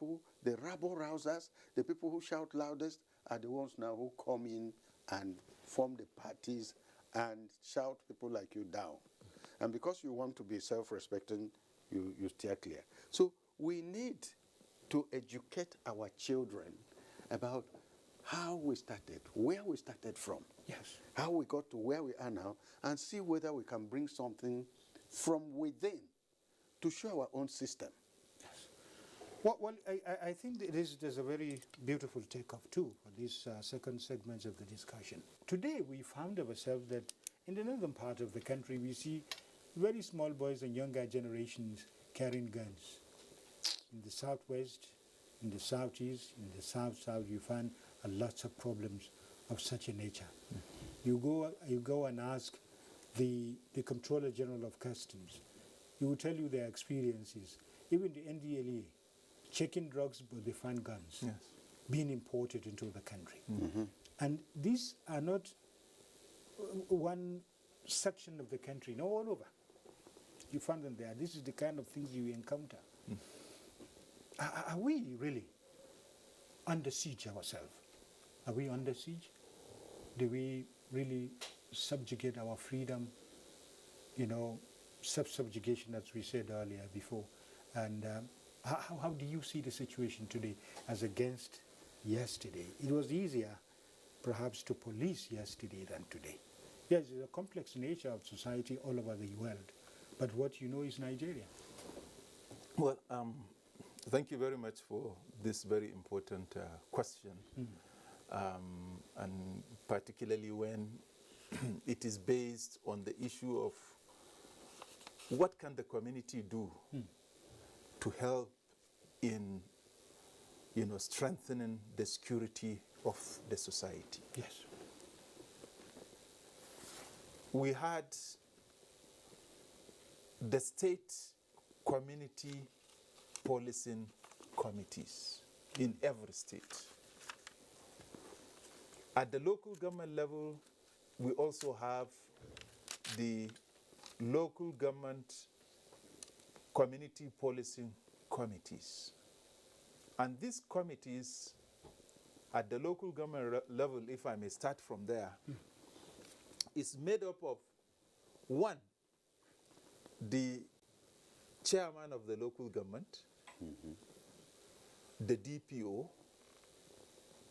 people, the rabble-rousers, the people who shout loudest are the ones now who come in and form the parties and shout people like you down. And because you want to be self-respecting, you steer clear. So we need to educate our children about how we started, where we started from, yes, how we got to where we are now, and see whether we can bring something from within to show our own system. Well, I think there's a very beautiful takeoff too for this second segment of the discussion. Today we found ourselves that in the northern part of the country we see very small boys and younger generations carrying guns. In the southwest, in the southeast, in the south, you find lots of problems of such a nature. You go and ask the Comptroller General of Customs. He will tell you their experiences. Even the NDLA, checking drugs, but they find guns yes, being imported into the country. Mm-hmm. And these are not one section of the country, no, all over. You find them there. This is the kind of things you encounter. Are we really under siege ourselves? Are we under siege? Do we really subjugate our freedom? You know, self-subjugation, as we said earlier before. And how do you see the situation today as against yesterday? It was easier, perhaps, to police yesterday than today. Yes, it's a complex nature of society all over the world. But what you know is Nigeria. Well, thank you very much for this very important question. And particularly when it is based on the issue of what can the community do to help in, strengthening the security of the society. Yes. We had the state community policing committees in every state. At the local government level, we also have the local government community policing committees. And these committees at the local government level, if I may start from there, is made up of, one, the chairman of the local government, the DPO,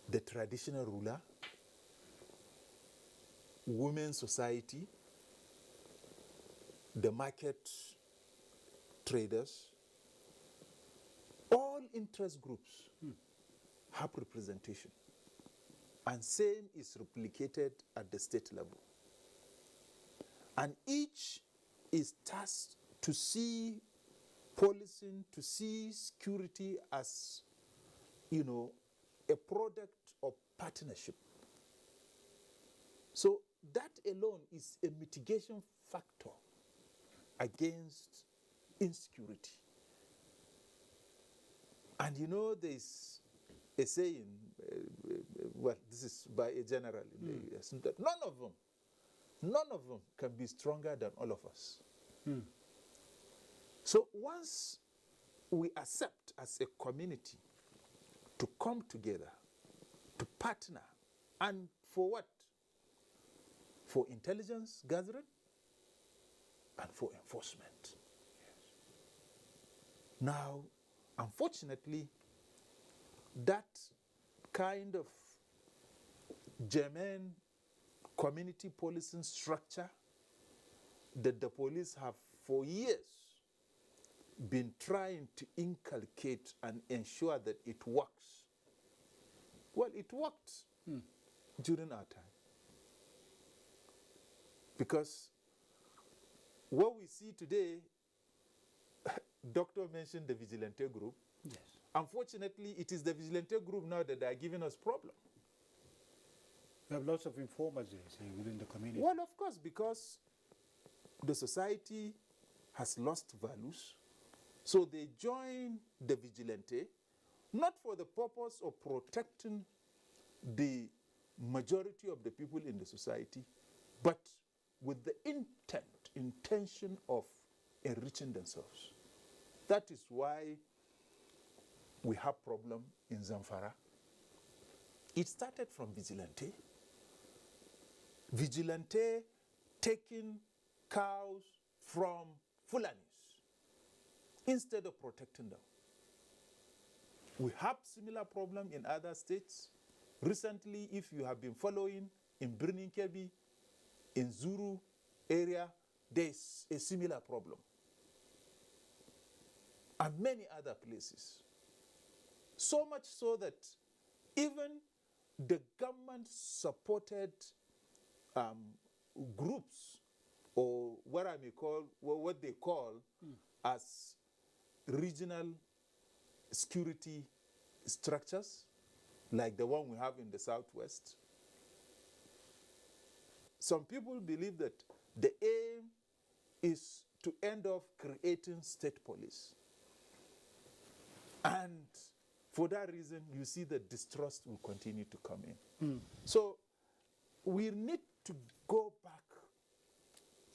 the traditional ruler, women's society, the market traders, all interest groups have representation. And same is replicated at the state level. And each is tasked to see policing, to see security as, a product of partnership. So that alone is a mitigation factor against insecurity. And there's a saying, well, this is by a general in the US, that none of them can be stronger than all of us. So once we accept as a community to come together, to partner, and for what? For intelligence gathering and for enforcement. Yes. Now, unfortunately, that kind of germane community policing structure that the police have for years been trying to inculcate and ensure that it works. Well, it worked during our time. Because what we see today, Doctor mentioned the vigilante group. Yes. Unfortunately, it is the vigilante group now that are giving us problems. We have lots of informers within the community. Well, of course, because the society has lost values. So they join the vigilante, not for the purpose of protecting the majority of the people in the society, but with the intention of enriching themselves. That is why we have problem in Zamfara. It started from vigilante. Vigilante taking cows from Fulanis instead of protecting them. We have similar problem in other states. Recently, if you have been following in Birnin Kebbi, in Zuru area, there's a similar problem. And many other places. So much so that even the government supported groups, or what I may call, what they call as regional security structures, like the one we have in the Southwest. Some people believe that the aim is to end up creating state police. And for that reason, you see that distrust will continue to come in. So we need to go back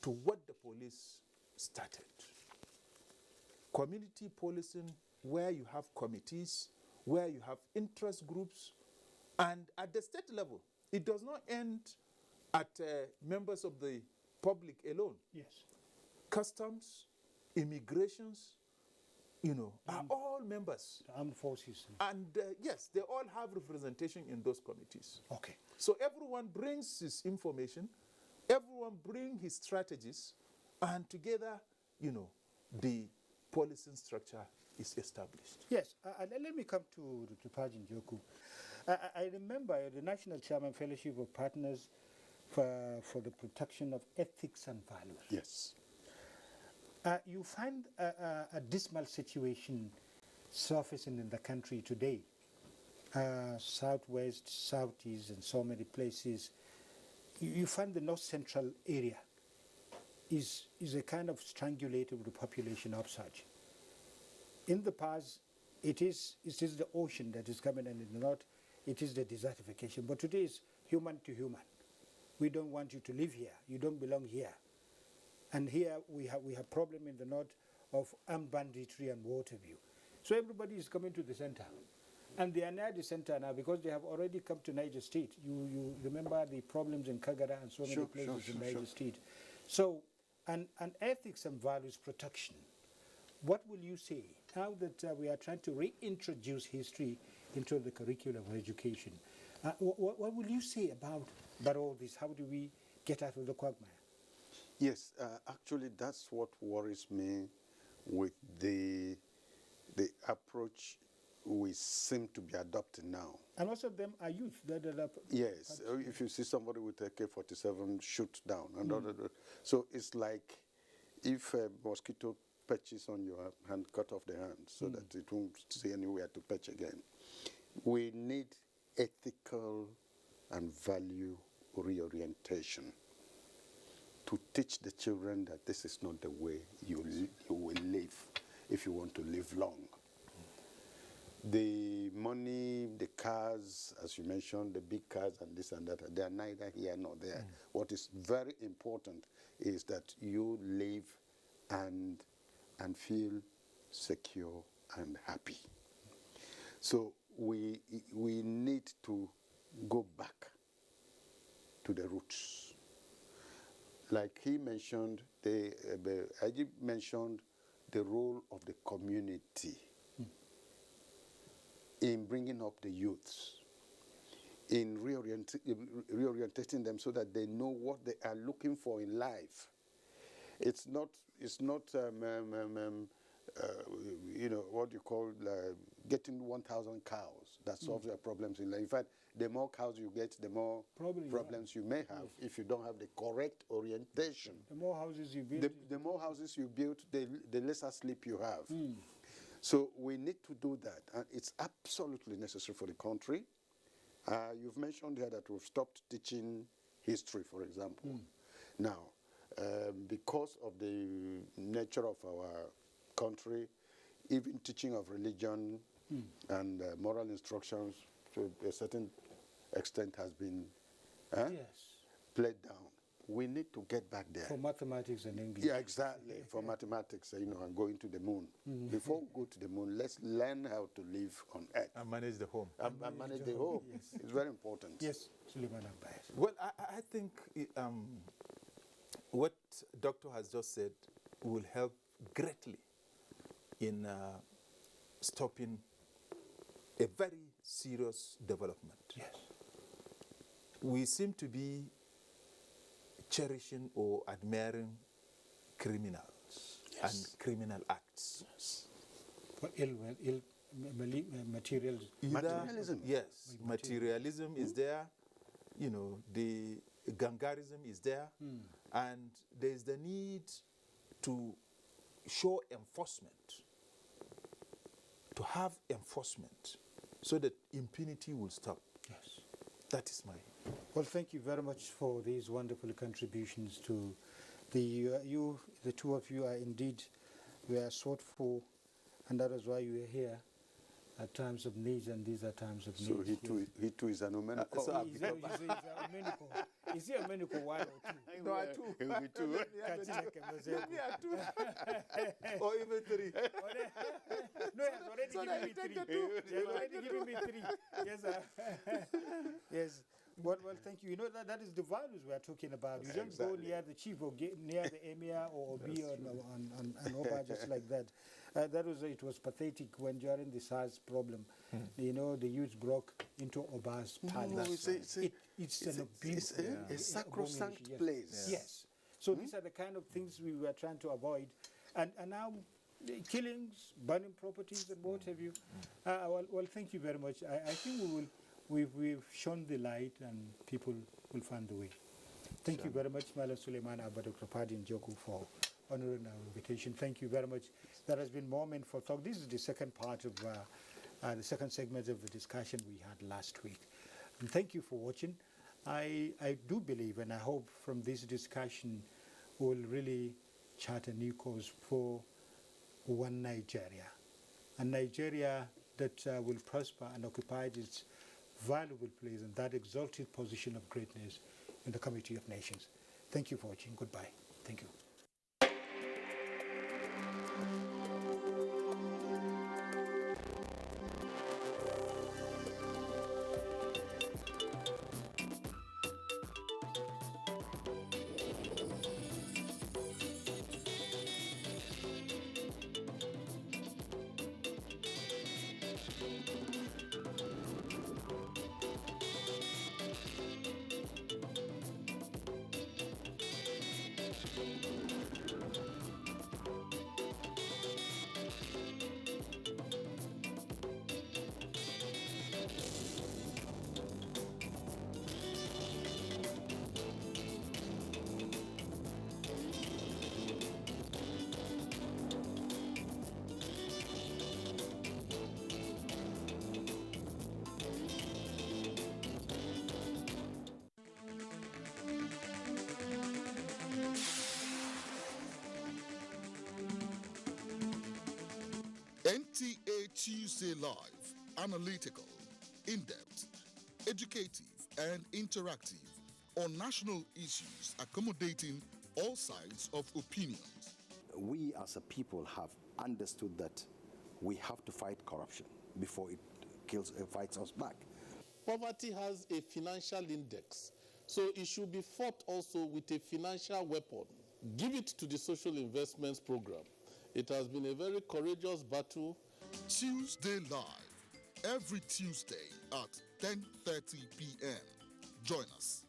to what the police started. Community policing, where you have committees, where you have interest groups, and at the state level, it does not end at members of the public alone. Yes. Customs, immigrations, are all members. The armed forces. And yes, they all have representation in those committees. Okay. So everyone brings his information, everyone brings his strategies, and together, the policing structure is established. Yes, let me come to Pajin Joku. I remember the National Chairman Fellowship of Partners for the Protection of Ethics and Values. Yes. You find a dismal situation surfacing in the country today. Southwest, Southeast, and so many places. You find the North Central area is a kind of strangulated with the population upsurge. In the past, it is the ocean that is coming, and in the north, it is the desertification. But today is human to human. We don't want you to live here. You don't belong here. And here we have problem in the north of armed banditry and water view. So everybody is coming to the center. And they are near the center now because they have already come to Niger State. You remember the problems in Kagara and so many places in Niger State. So, and ethics and values protection. What will you say now that we are trying to reintroduce history into the curriculum of education? What will you say about all this? How do we get out of the quagmire? Yes, actually that's what worries me with the approach we seem to be adopting now. And most of them are youth. Yes, if you see somebody with AK-47, shoot down. And so it's like if a mosquito perches on your hand, cut off the hand so that it won't see anywhere to perch again. We need ethical and value reorientation to teach the children that this is not the way you will live if you want to live long. The money, the cars, as you mentioned, the big cars and this and that, they are neither here nor there. What is very important is that you live and feel secure and happy. So we need to go back to the roots. Like he mentioned, Ajib mentioned the role of the community in bringing up the youths, in reorientating them so that they know what they are looking for in life. It's not what you call getting 1,000 cows that solves your problems in life. In fact, the more cows you get, the more problems you may have if you don't have the correct orientation. The more houses you build. The more houses you build, the lesser sleep you have. So we need to do that, and it's absolutely necessary for the country. You've mentioned here that we've stopped teaching history, for example. Now, because of the nature of our country, even teaching of religion and moral instructions to a certain extent has been played down. we need to get back there. For mathematics and English. Yeah, exactly. For mathematics, and going to the moon. Before we go to the moon, let's learn how to live on Earth. And manage the home. And manage the home. Yes. It's very important. Yes, Suleiman Abbas. Well, I think what Doctor has just said will help greatly in stopping a very serious development. Yes. We seem to be cherishing or admiring criminals and criminal acts. For materials. Materialism. Yes, materialism is there. The gangarism is there. And there is the need to show enforcement, to have enforcement, so that impunity will stop. Yes. That is my... Well, thank you very much for these wonderful contributions to the two of you are indeed, we are sought for, and that is why you are here at times of need, and these are times of need. So he too is an Omenico. Is he a Omenico one or two? No, I two. He will be two. Maybe I two. Or even three. No, he has already given me three. He has already given me three. Yes, sir. Yes. Well, thank you. That is the values we are talking about. You don't go near the chief or near the emir or Obi and Oba just like that. It was pathetic when during the SARS problem, the youth broke into Oba's palace. It's an abuse. It's a sacrosanct place. Yes. So these are the kind of things we were trying to avoid. And now killings, burning properties and what have you. Well, thank you very much. I think we've shown the light and people will find the way. Thank you very much, Malam Suleiman Abadokrapadi Njoku, for honoring our invitation. Thank you very much. That has been Moment for Talk. This is the second part of the second segment of the discussion we had last week. And thank you for watching. I do believe and I hope from this discussion we'll really chart a new course for one Nigeria. A Nigeria that will prosper and occupy its valuable place in that exalted position of greatness in the community of nations. Thank you for watching. Goodbye. Thank you. NTA Tuesday Live, analytical, in-depth, educative and interactive on national issues accommodating all sides of opinions. We as a people have understood that we have to fight corruption before it fights us back. Poverty has a financial index, so it should be fought also with a financial weapon. Give it to the social investments program. It has been a very courageous battle. Tuesday Live, every Tuesday at 10:30 p.m. Join us.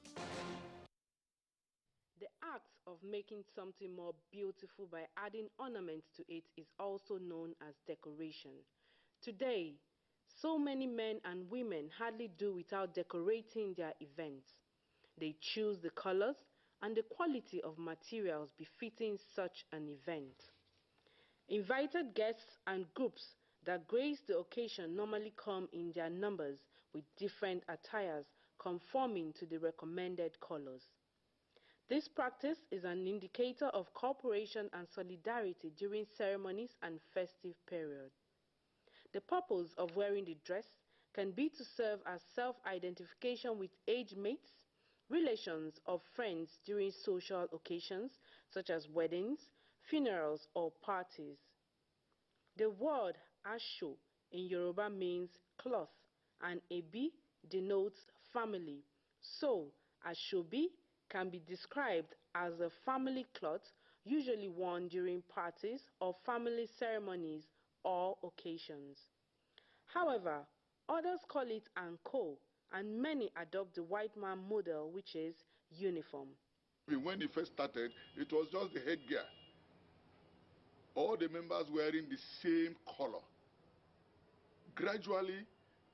The act of making something more beautiful by adding ornaments to it is also known as decoration. Today, so many men and women hardly do without decorating their events. They choose the colors and the quality of materials befitting such an event. Invited guests and groups that grace the occasion normally come in their numbers with different attires conforming to the recommended colors. This practice is an indicator of cooperation and solidarity during ceremonies and festive periods. The purpose of wearing the dress can be to serve as self-identification with age mates, relations of friends during social occasions such as weddings, funerals, or parties. The word Asho in Yoruba means cloth, and Ebi denotes family. So, Ashobi can be described as a family cloth usually worn during parties or family ceremonies or occasions. However, others call it anko, and many adopt the white man model, which is uniform. When it first started, it was just the headgear. All the members wearing the same color. Gradually,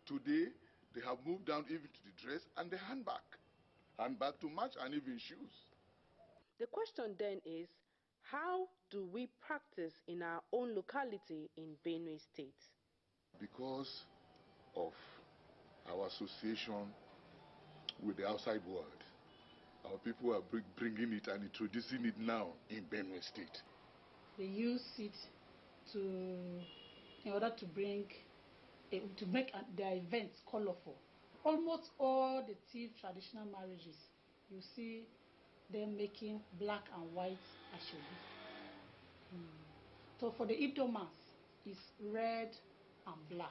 today, they have moved down even to the dress and the handbag. Handbag to match, and even shoes. The question then is, how do we practice in our own locality in Benue State? Because of our association with the outside world, our people are bringing it and introducing it now in Benue State. They use it in order to make their events colorful. Almost all the Tiv traditional marriages, you see them making black and white ashobi. So for the Idomas, it's red and black.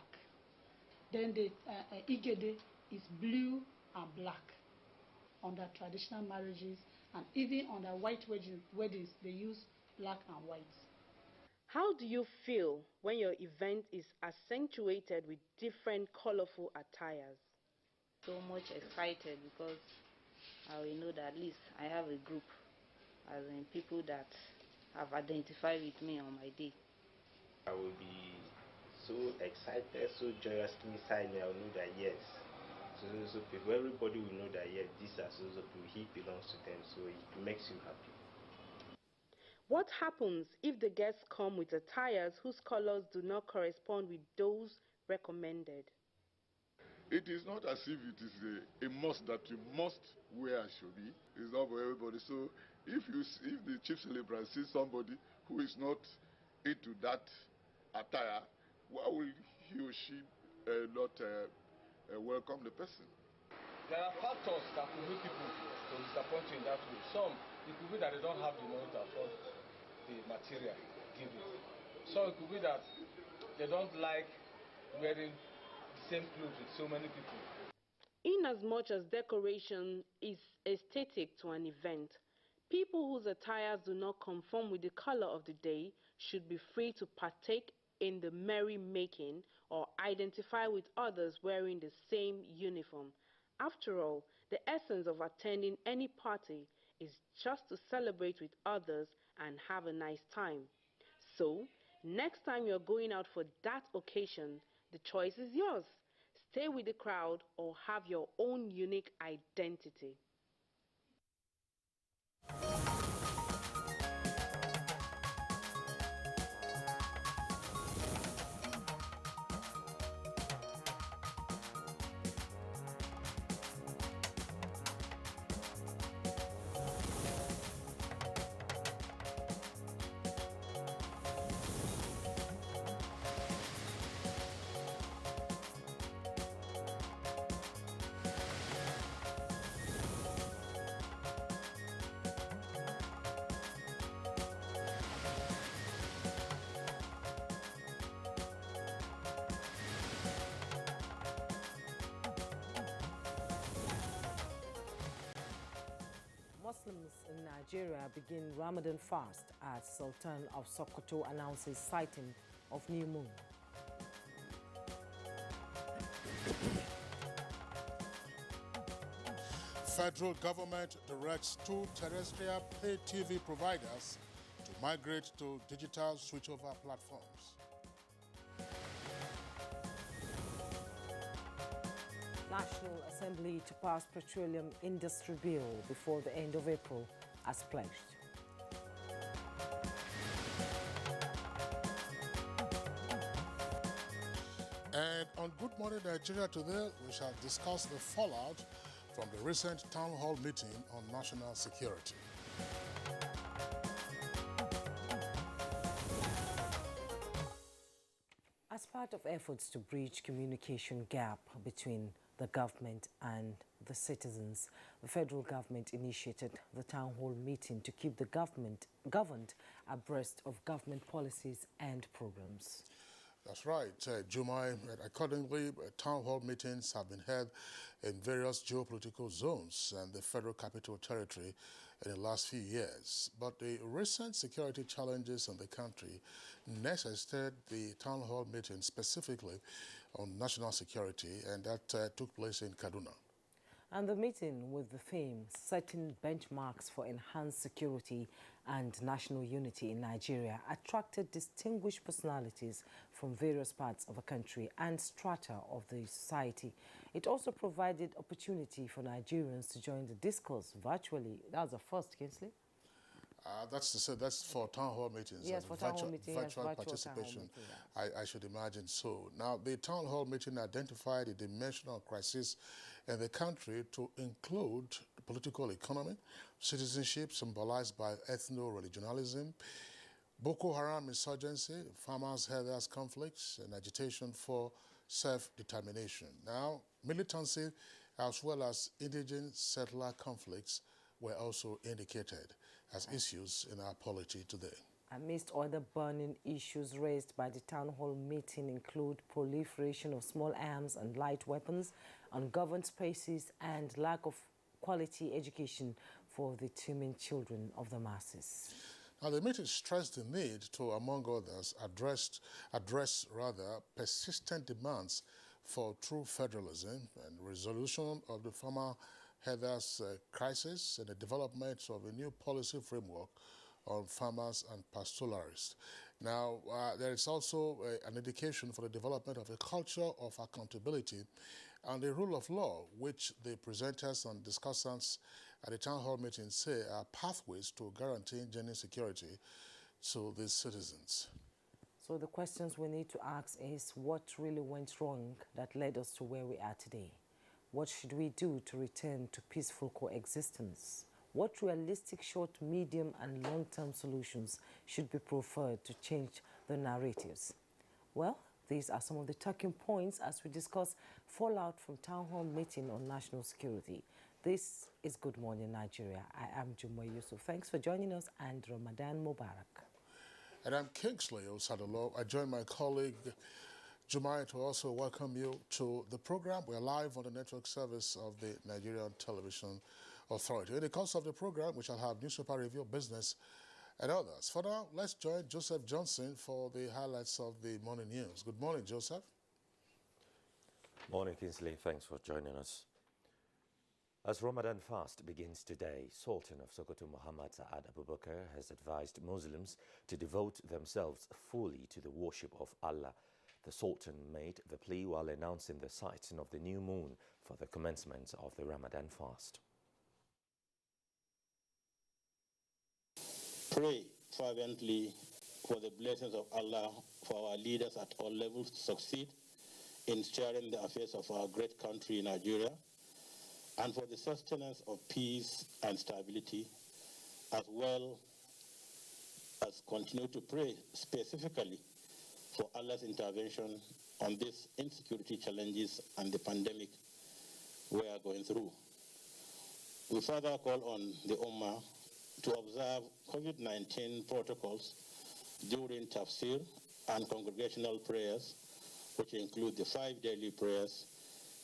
Then the Igede is blue and black on their traditional marriages, and even on their white weddings, they use black and white. How do you feel when your event is accentuated with different colorful attires? So much excited because I will know that at least I have a group, as in people that have identified with me on my day. I will be so excited, so joyously inside me. I will know that yes, so people, everybody will know that yes, these are so people, he belongs to them, so it makes you happy. What happens if the guests come with attires whose colors do not correspond with those recommended? It is not as if it is a must that you must wear ashobi. It's not for everybody. So if the chief celebrant sees somebody who is not into that attire, why will he or she not welcome the person? There are factors that could make people to disappoint you in that way. Some, it could be that they don't have the money to afford the material given. So it could be that they don't like wearing the same clothes with so many people. Inasmuch as decoration is aesthetic to an event, people whose attires do not conform with the color of the day should be free to partake in the merry-making or identify with others wearing the same uniform. After all, the essence of attending any party is just to celebrate with others and have a nice time. So, next time you're going out for that occasion, the choice is yours. Stay with the crowd or have your own unique identity. Muslims in Nigeria begin Ramadan fast as Sultan of Sokoto announces sighting of new moon. Federal government directs 2 terrestrial pay TV providers to migrate to digital switchover platforms. National Assembly to pass Petroleum Industry Bill before the end of April as pledged. And on Good Morning Nigeria today, we shall discuss the fallout from the recent town hall meeting on national security. As part part of efforts to bridge communication gap between the government and the citizens, the federal government initiated the town hall meeting to keep the government governed abreast of government policies and programs. That's right, Jumai. Accordingly, town hall meetings have been held in various geopolitical zones and the Federal Capital Territory in the last few years. But the recent security challenges in the country necessitated the town hall meeting specifically on national security, and that took place in Kaduna. And the meeting with the theme setting benchmarks for enhanced security and national unity in Nigeria attracted distinguished personalities from various parts of the country and strata of the society. It also provided opportunity for Nigerians to join the discourse virtually. That was the first, Kingsley. That's for town hall meetings. Yes, for town hall meetings. Virtual participation. Meeting, yes. I should imagine so. Now, the town hall meeting identified a dimensional crisis in the country to include the political economy, citizenship symbolized by ethno-religionalism, Boko Haram insurgency, farmers-herders conflicts, and agitation for self-determination. Now, militancy as well as indigenous settler conflicts were also indicated as issues in our polity today. Amidst other burning issues raised by the town hall meeting include proliferation of small arms and light weapons, ungoverned spaces, and lack of quality education for the teeming children of the masses. Now, the meeting stressed the need to, among others, address persistent demands for true federalism and resolution of the farmer herders crisis and the development of a new policy framework on farmers and pastoralists. Now, there is also an indication for the development of a culture of accountability and the rule of law, which the presenters and discussants at the town hall meeting say are pathways to guaranteeing genuine security to the citizens. So the questions we need to ask is what really went wrong that led us to where we are today? What should we do to return to peaceful coexistence? What realistic short, medium, and long-term solutions should be preferred to change the narratives? Well, these are some of the talking points as we discuss fallout from town hall meeting on national security. This is Good Morning Nigeria. I am Jumai Yusuf. Thanks for joining us, and Ramadan Mubarak. And I'm Kingsley Osadolo. I join my colleague Jumai to also welcome you to the program. We're live on the network service of the Nigerian Television Authority. In the course of the program, we shall have newspaper review, business, and others. For now, let's join Joseph Johnson for the highlights of the morning news. Good morning, Joseph. Morning, Kingsley. Thanks for joining us. As Ramadan fast begins today, Sultan of Sokoto Muhammad Sa'ad Abubakar has advised Muslims to devote themselves fully to the worship of Allah. The Sultan made the plea while announcing the sighting of the new moon for the commencement of the Ramadan fast. Pray fervently for the blessings of Allah for our leaders at all levels to succeed in steering the affairs of our great country, Nigeria, and for the sustenance of peace and stability, as well as continue to pray specifically for Allah's intervention on these insecurity challenges and the pandemic we are going through. We further call on the Ummah to observe COVID-19 protocols during tafsir and congregational prayers, which include the 5 daily prayers,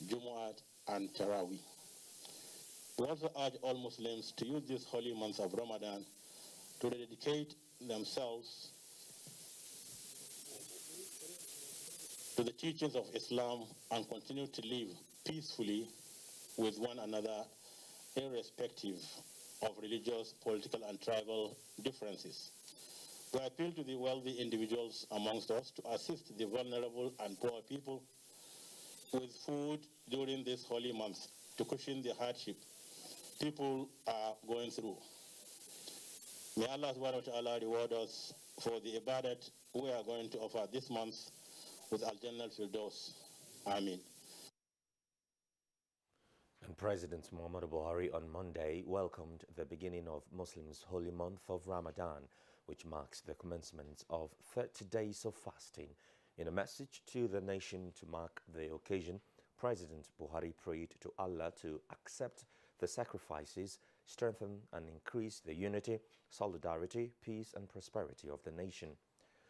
Jumu'at and Taraweeh. We also urge all Muslims to use this holy month of Ramadan to dedicate themselves to the teachings of Islam and continue to live peacefully with one another, irrespective of religious, political, and tribal differences. We appeal to the wealthy individuals amongst us to assist the vulnerable and poor people with food during this holy month to cushion the hardship people are going through. May Allah subhanahu wa ta'ala reward us for the ibadat we are going to offer this month with Al-Jannah al-Firdaus. Ameen. And President Muhammadu Buhari on Monday welcomed the beginning of Muslims' holy month of Ramadan, which marks the commencement of 30 days of fasting. In a message to the nation to mark the occasion, President Buhari prayed to Allah to accept the sacrifices, strengthen and increase the unity, solidarity, peace and prosperity of the nation.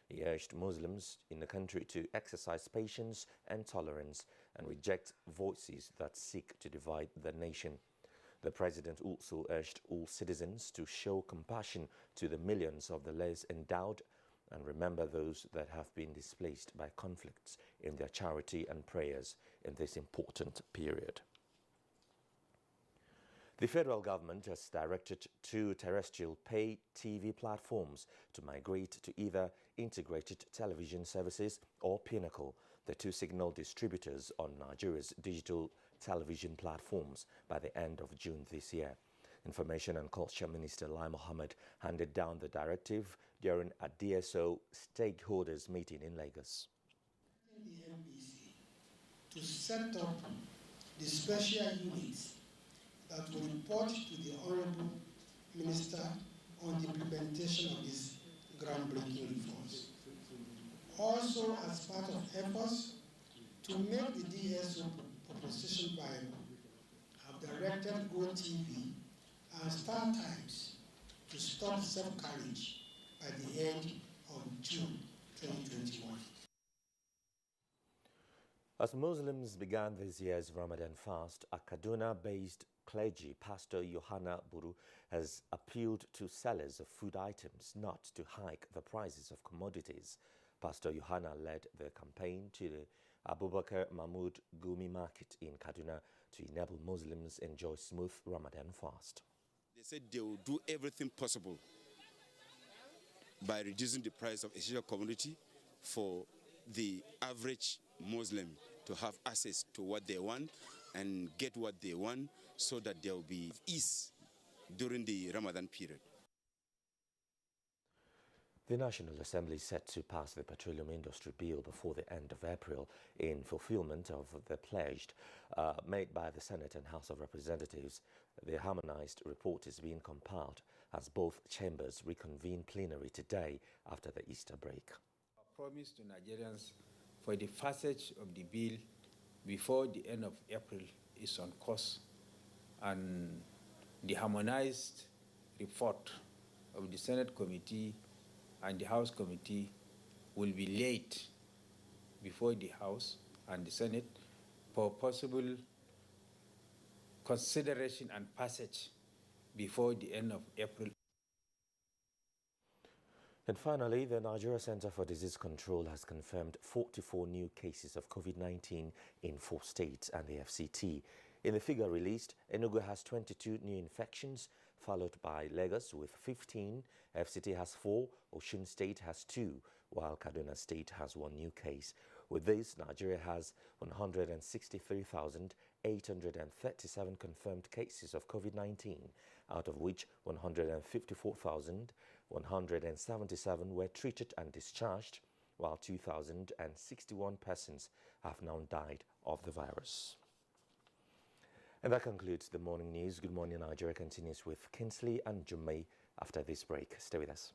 He urged Muslims in the country to exercise patience and tolerance and reject voices that seek to divide the nation. The president also urged all citizens to show compassion to the millions of the less endowed and remember those that have been displaced by conflicts in their charity and prayers in this important period. The federal government has directed 2 terrestrial pay TV platforms to migrate to either integrated television services or Pinnacle, the 2 signal distributors on Nigeria's digital television platforms, by the end of June this year. Information and Culture Minister Lai Mohammed handed down the directive during a DSO stakeholders meeting in Lagos. The MPC to set up the special units that will report to the Honorable Minister on the implementation of these groundbreaking reforms. Also, as part of efforts to make the DSO proposition viable, have directed GoTV and Star Times to stop self-carriage by the end of June 2021. As Muslims began this year's Ramadan fast, a Kaduna-based clergy, Pastor Yohana Buru, has appealed to sellers of food items not to hike the prices of commodities. Pastor Yohana led the campaign to the Abubakar Mahmood Gumi market in Kaduna to enable Muslims enjoy smooth Ramadan fast. They said they will do everything possible by reducing the price of essential commodity for the average Muslim to have access to what they want and get what they want, so that there will be ease during the Ramadan period. The National Assembly is set to pass the Petroleum Industry Bill before the end of April in fulfillment of the pledge made by the Senate and House of Representatives. The harmonized report is being compiled as both chambers reconvene plenary today after the Easter break. Our promise to Nigerians for the passage of the bill before the end of April is on course, and the harmonized report of the Senate Committee and the House Committee will be laid before the House and the Senate for possible consideration and passage before the end of April. And finally, the Nigeria Center for Disease Control has confirmed 44 new cases of COVID-19 in 4 states and the FCT. In the figure released, Enugu has 22 new infections, followed by Lagos with 15, FCT has 4, Osun State has 2, while Kaduna State has 1 new case. With this, Nigeria has 163,837 confirmed cases of COVID-19, out of which 154,177 were treated and discharged, while 2,061 persons have now died of the virus. And that concludes the morning news. Good Morning Nigeria continues with Kinsley and Jumei after this break. Stay with us.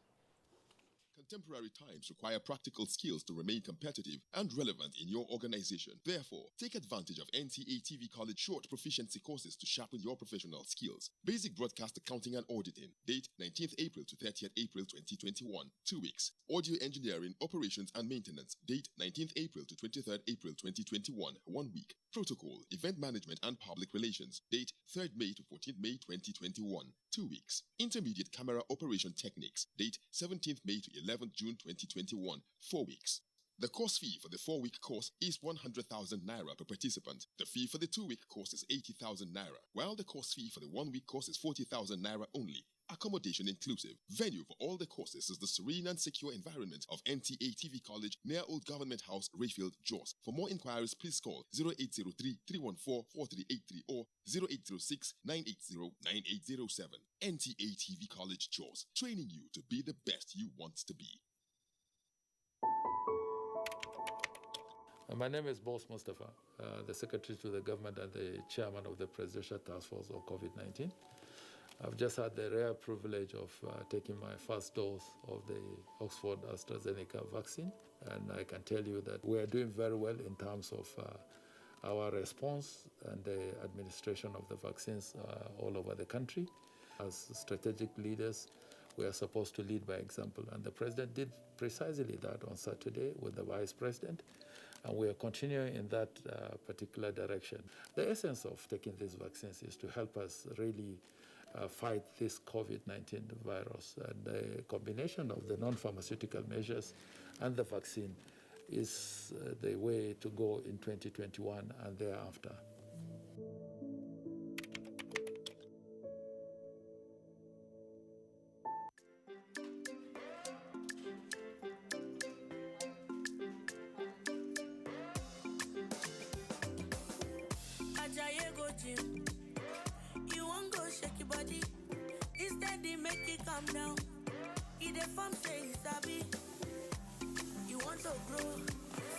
Contemporary times require practical skills to remain competitive and relevant in your organization. Therefore, take advantage of NTA TV College short proficiency courses to sharpen your professional skills. Basic Broadcast Accounting and Auditing. Date 19th April to 30th April 2021. 2 weeks. Audio Engineering, Operations and Maintenance. Date 19th April to 23rd April 2021. 1 week. Protocol, Event Management and Public Relations. Date 3rd May to 14th May 2021. 2 weeks. Intermediate Camera Operation Techniques. Date 17th May to 11th June 2021. 4 weeks. The course fee for the 4-week course is 100,000 naira per participant. The fee for the 2-week course is 80,000 naira, while the course fee for the 1-week course is 40,000 naira only. Accommodation inclusive. Venue for all the courses is the serene and secure environment of NTA TV College near Old Government House, Rayfield, Jos. For more inquiries, please call 0803-314-4383 or 0806-980-9807. NTA TV College, Jos, training you to be the best you want to be. My name is Boss Mustafa, the Secretary to the Government and the Chairman of the Presidential Task Force on COVID-19. I've just had the rare privilege of taking my first dose of the Oxford AstraZeneca vaccine, and I can tell you that we are doing very well in terms of our response and the administration of the vaccines all over the country. As strategic leaders, we are supposed to lead by example, and the President did precisely that on Saturday with the Vice President, and we are continuing in that particular direction. The essence of taking these vaccines is to help us really fight this COVID-19 virus, and the combination of the non-pharmaceutical measures and the vaccine is the way to go in 2021 and thereafter. You won't go shake your body. Instead, they make it calm down. If the farm say it's happy, you want to grow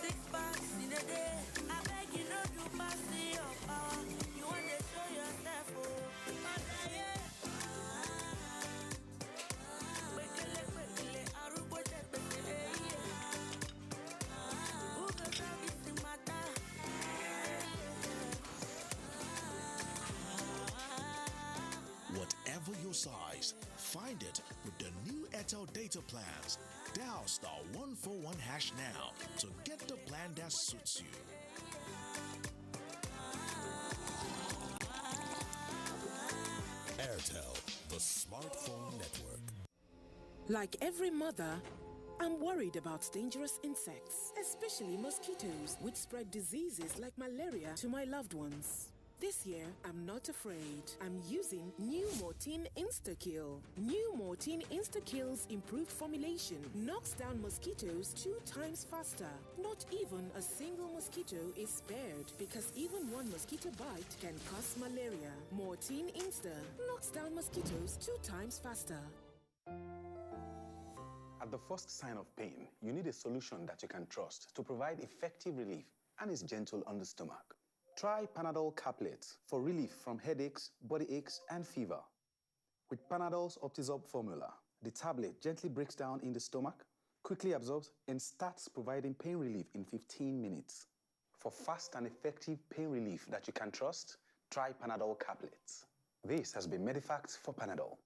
6 packs in a day. I beg you not to pass your power. You want to show yourself, oh. Whatever your size, find it with the new Airtel data plans. Dial *141# now to get the plan that suits you. Airtel, the smartphone network. Like every mother, I'm worried about dangerous insects, especially mosquitoes, which spread diseases like malaria to my loved ones. This year, I'm not afraid. I'm using New Mortein Insta-Kill. New Mortein Insta-Kill's improved formulation knocks down mosquitoes 2 times faster. Not even a single mosquito is spared, because even one mosquito bite can cause malaria. Mortein Insta knocks down mosquitoes 2 times faster. At the first sign of pain, you need a solution that you can trust to provide effective relief and is gentle on the stomach. Try Panadol Caplets for relief from headaches, body aches, and fever. With Panadol's Optizorb formula, the tablet gently breaks down in the stomach, quickly absorbs, and starts providing pain relief in 15 minutes. For fast and effective pain relief that you can trust, try Panadol Caplets. This has been Medifact for Panadol.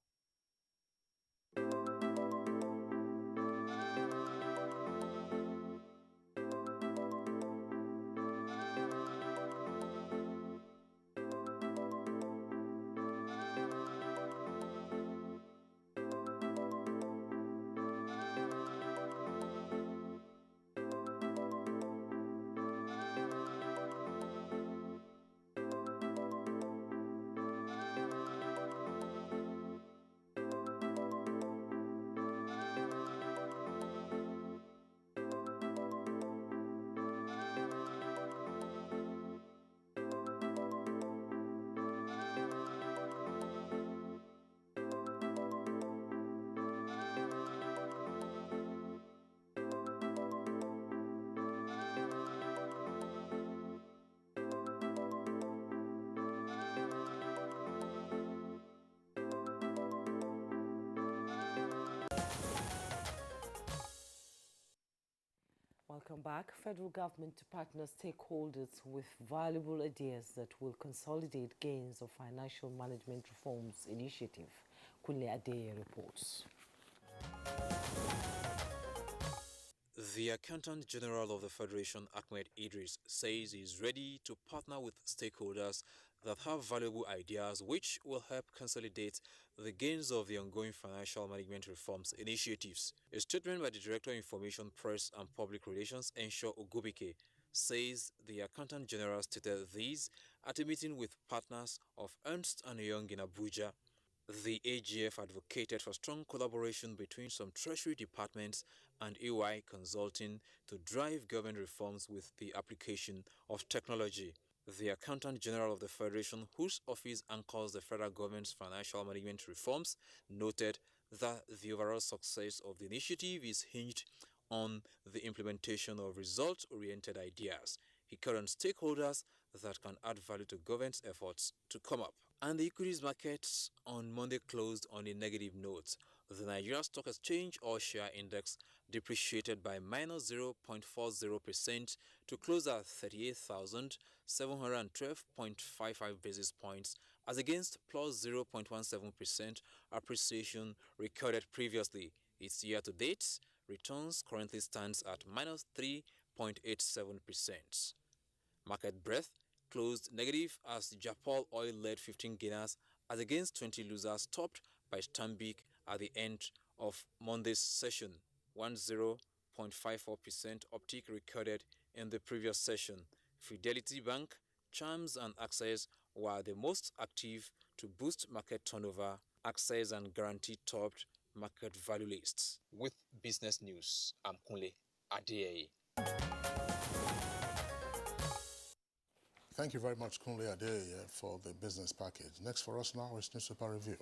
Welcome back. Federal government to partner stakeholders with valuable ideas that will consolidate gains of financial management reforms initiative. Kunle Adeye reports. The Accountant General of the Federation, Ahmed Idris, says he is ready to partner with stakeholders that have valuable ideas which will help consolidate the gains of the ongoing financial management reforms initiatives. A statement by the Director of Information, Press and Public Relations, Ensure Ogubike, says the Accountant General stated these at a meeting with partners of Ernst & Young in Abuja. The AGF advocated for strong collaboration between some Treasury departments and EY Consulting to drive government reforms with the application of technology. The Accountant General of the Federation, whose office anchors the federal government's financial management reforms, noted that the overall success of the initiative is hinged on the implementation of result-oriented ideas. He called on stakeholders that can add value to government's efforts to come up And the equities markets on Monday closed on a negative note. The Nigeria Stock Exchange All-Share Index depreciated by minus 0.40% to close at 38,712.55 basis points as against plus 0.17% appreciation recorded previously. Its year-to-date returns currently stands at minus 3.87%. Market breadth closed negative as Japol Oil led 15 gainers as against 20 losers, topped by Stanbic at the end of Monday's session. 10.54% uptick recorded in the previous session. Fidelity Bank, Charms and Access were the most active to boost market turnover. Access and Guarantee topped market value lists. With business news, I'm Kunle Adeye. Thank you very much, Kunle Adeye, for the business package. Next for us now is newspaper review.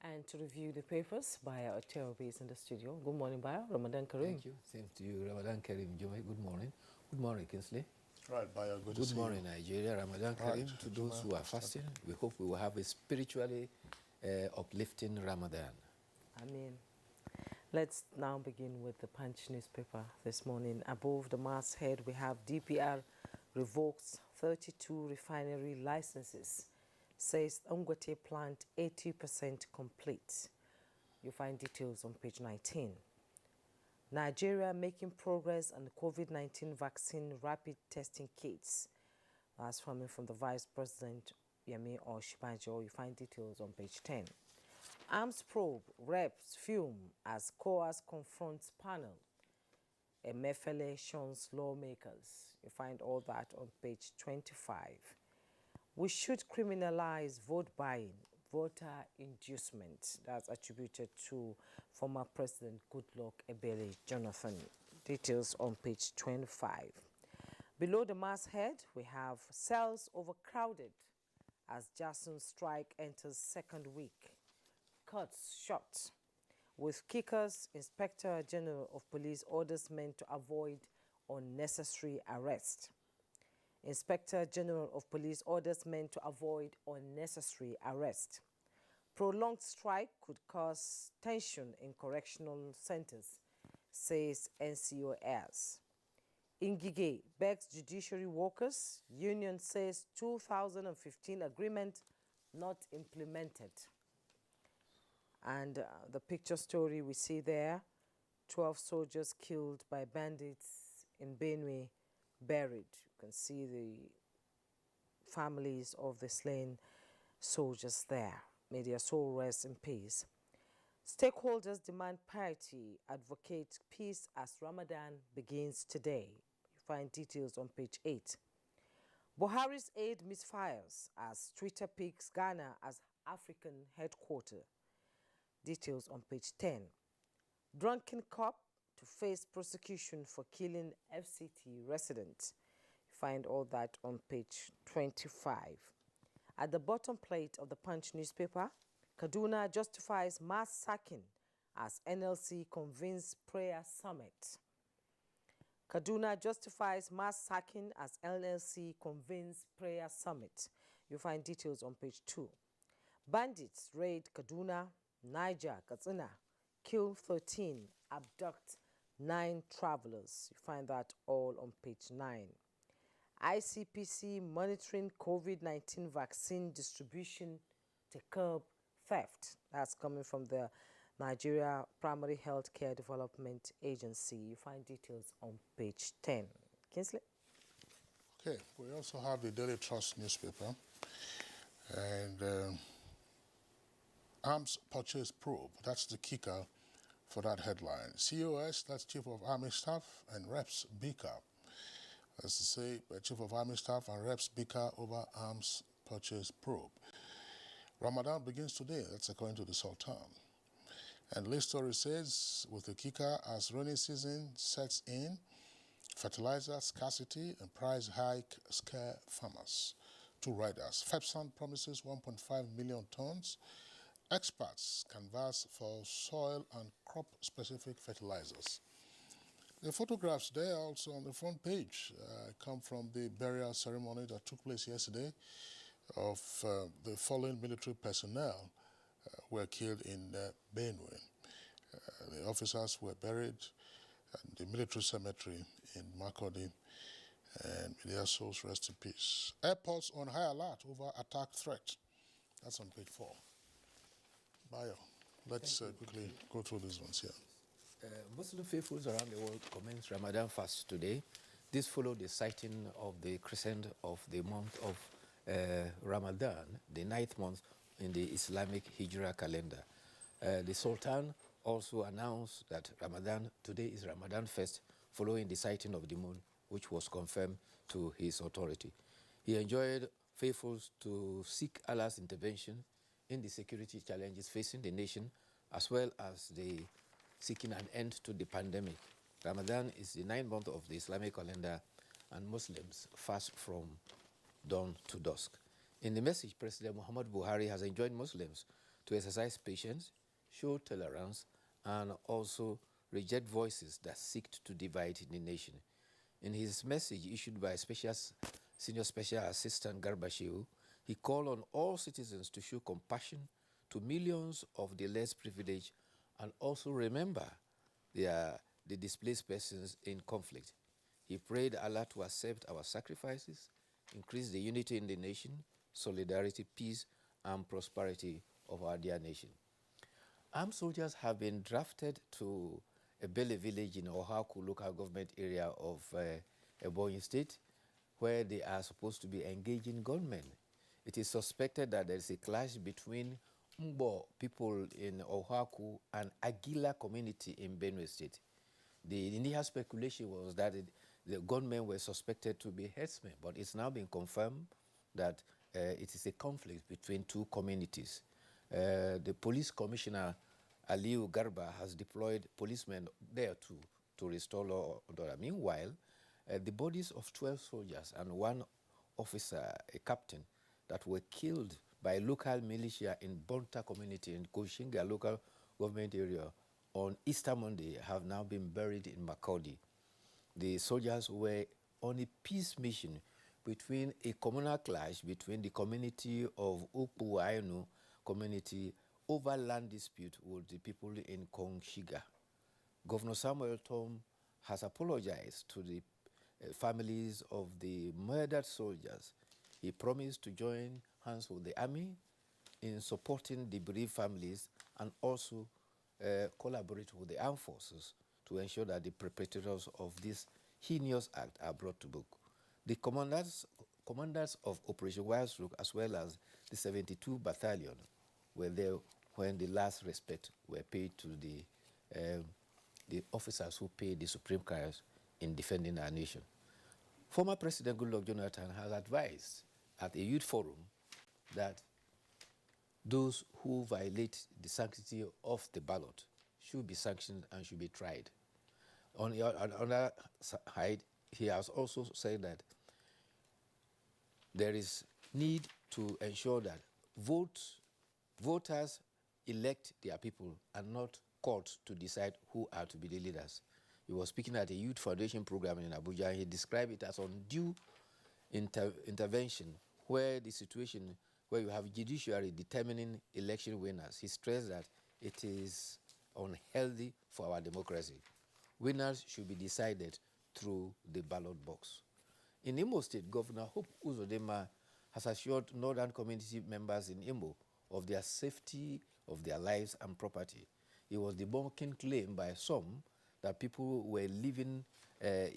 And to review the papers, Baya Attire is in the studio. Good morning, Baya. Ramadan Kareem. Thank you. Same to you, Ramadan Kareem. Jumai, good morning. Good morning, Kinsley. Right, Baya, good to see you. Good morning, Nigeria. Ramadan Kareem. To those who are fasting, we hope we will have a spiritually uplifting Ramadan. Amen. Let's now begin with the Punch newspaper this morning. Above the masthead, we have DPR revokes 32 refinery licenses. Says Dangote plant 80% complete. You find details on page 19. Nigeria making progress on the COVID-19 vaccine rapid testing kits. That's coming from the Vice President Yemi Osinbajo. You find details on page 10. Arms probe reps fume as COAS confronts panel. Emefiele shuns lawmakers. You find all that on page 25. We should criminalize vote buying, voter inducement. That's attributed to former President Goodluck Ebele Jonathan. Details on page 25. Below the masthead, we have cells overcrowded as Jason strike enters second week. Cuts short. With kickers, Inspector General of Police orders men to avoid unnecessary arrest. Inspector General of Police orders men to avoid unnecessary arrest. Prolonged strike could cause tension in correctional centers, says NCOS. Ngige begs judiciary workers. Union says 2015 agreement not implemented. And the picture story we see there, 12 soldiers killed by bandits in Benue, buried. You can see the families of the slain soldiers there. May their soul rest in peace. Stakeholders demand parity, advocate peace as Ramadan begins today. You find details on page 8. Buhari's aid misfires as Twitter picks Ghana as African headquarters. Details on page 10. Drunken cop to face prosecution for killing FCT resident. You find all that on page 25. At the bottom plate of the Punch newspaper, Kaduna justifies mass sacking as NLC convenes prayer summit. Kaduna justifies mass sacking as NLC convenes prayer summit. You find details on page 2. Bandits raid Kaduna, Niger, Katsina, kill 13, abduct 9 travelers. You find that all on page 9. ICPC monitoring COVID-19 vaccine distribution to curb theft. That's coming from the Nigeria Primary Healthcare Development Agency. You find details on page 10. Kinsley? Okay, we also have the Daily Trust newspaper. And arms purchase probe, that's the kicker for that headline. COS, that's Chief of Army Staff, and Reps Bika. That's to say, Chief of Army Staff and Reps Bika over arms purchase probe. Ramadan begins today, that's according to the Sultan. And this story says, with the kicker as rainy season sets in, fertilizer scarcity and price hike scare farmers. Two riders. FEPSAN promises 1.5 million tons. Experts canvass for soil and crop-specific fertilizers. The photographs there also on the front page come from the burial ceremony that took place yesterday of the fallen military personnel were killed in Benue. The officers were buried at the military cemetery in Makurdi, and may their souls rest in peace. Airports on high alert over attack threat. That's on page 4. Bayo, let's quickly go through these ones here. Muslim faithfuls around the world commence Ramadan fast today. This followed the sighting of the crescent of the month of Ramadan, the 9th month in the Islamic Hijrah calendar. The Sultan also announced that today is Ramadan first, following the sighting of the moon, which was confirmed to his authority. He enjoined faithfuls to seek Allah's intervention in the security challenges facing the nation, as well as the seeking an end to the pandemic. Ramadan is the 9th month of the Islamic calendar, and Muslims fast from dawn to dusk. In the message, President Muhammad Buhari has enjoined Muslims to exercise patience, show tolerance, and also reject voices that seek to divide the nation. In his message issued by Senior Special Assistant Garba Shehu, he called on all citizens to show compassion to millions of the less privileged and also remember the displaced persons in conflict. He prayed Allah to accept our sacrifices, increase the unity in the nation, solidarity, peace, and prosperity of our dear nation. Armed soldiers have been drafted to a Bele village in Ohaku local government area of Ebonyi State, where they are supposed to be engaging gunmen. It is suspected that there is a clash between Mbo people in Ohaku and Agila community in Benue State. The initial speculation was that the gunmen were suspected to be herdsmen, but it's now been confirmed that it is a conflict between two communities. The police commissioner, Aliu Garba, has deployed policemen there too to restore law and order. Meanwhile, the bodies of 12 soldiers and one officer, a captain, that were killed by local militia in Bonta community in Koshinga local government area on Easter Monday have now been buried in Makurdi. The soldiers were on a peace mission between a communal clash between the community of Ukpu Ainu community over land dispute with the people in Kongshiga. Governor Samuel Tom has apologized to the families of the murdered soldiers. He promised to join hands with the army in supporting the bereaved families and also collaborate with the armed forces to ensure that the perpetrators of this heinous act are brought to book. The commanders of Operation Wild Stroke, as well as the 72 Battalion, were there when the last respect were paid to the officers who paid the supreme price in defending our nation. Former President Goodluck Jonathan has advised at a youth forum that those who violate the sanctity of the ballot should be sanctioned and should be tried. On the other side, he has also said that there is need to ensure that voters elect their people and not courts to decide who are to be the leaders. He was speaking at a youth foundation program in Abuja, and he described it as undue intervention, where the situation where you have judiciary determining election winners. He stressed that it is unhealthy for our democracy. Winners should be decided through the ballot box. In Imo State, Governor Hope Uzodinma has assured northern community members in Imo of their safety of their lives and property. It was debunking claim by some that people were leaving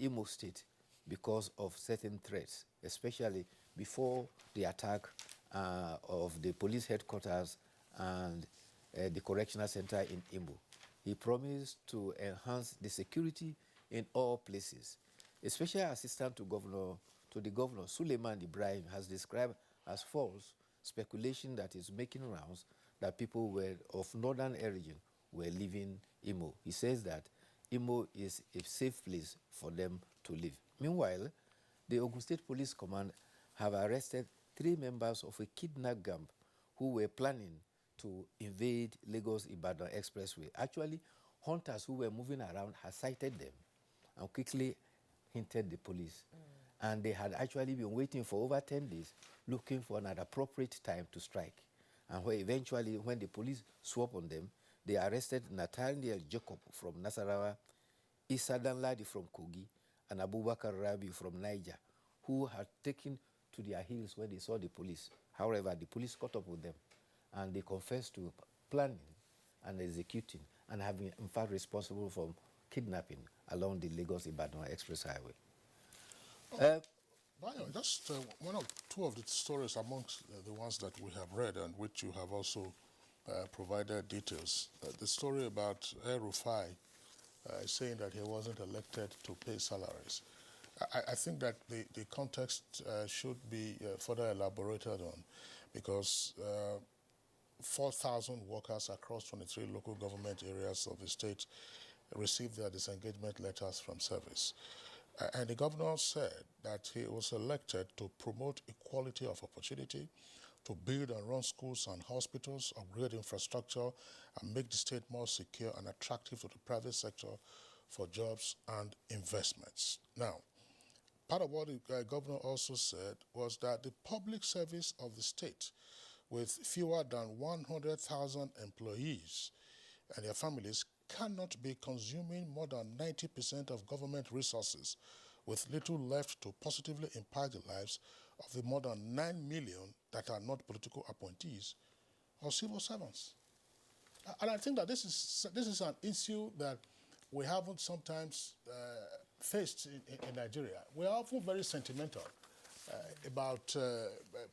Imo State because of certain threats, especially before the attack of the police headquarters and the correctional center in Imo. He promised to enhance the security in all places. A special assistant to the governor, Suleiman Ibrahim, has described as false speculation that is making rounds that people were of northern origin were leaving Imo. He says that Imo is a safe place for them to live. Meanwhile, the Ogun State Police Command have arrested 3 members of a kidnap gang who were planning to invade Lagos-Ibadan Expressway. Actually, hunters who were moving around had sighted them and quickly hinted the police. And they had actually been waiting for over 10 days, looking for an appropriate time to strike. And eventually, when the police swooped on them, they arrested Nathaniel Jacob from Nasarawa, Issa Danladi from Kogi, and Abubakar Rabi from Niger, who had taken to their heels when they saw the police. However, the police caught up with them, and they confessed to planning and executing, and have been, in fact, responsible for kidnapping along the Lagos-Ibadan Express Highway. Just two of the stories amongst the ones that we have read and which you have also provided details. The story about El-Rufai saying that he wasn't elected to pay salaries. I think that the context should be further elaborated on, because 4,000 workers across 23 local government areas of the state received their disengagement letters from service. And the governor said that he was elected to promote equality of opportunity, to build and run schools and hospitals, upgrade infrastructure, and make the state more secure and attractive to the private sector for jobs and investments. Now, part of what the governor also said was that the public service of the state, with fewer than 100,000 employees and their families, cannot be consuming more than 90% of government resources, with little left to positively impact the lives of the more than 9 million that are not political appointees or civil servants. And I think that this is an issue that we haven't sometimes faced in Nigeria. We are often very sentimental about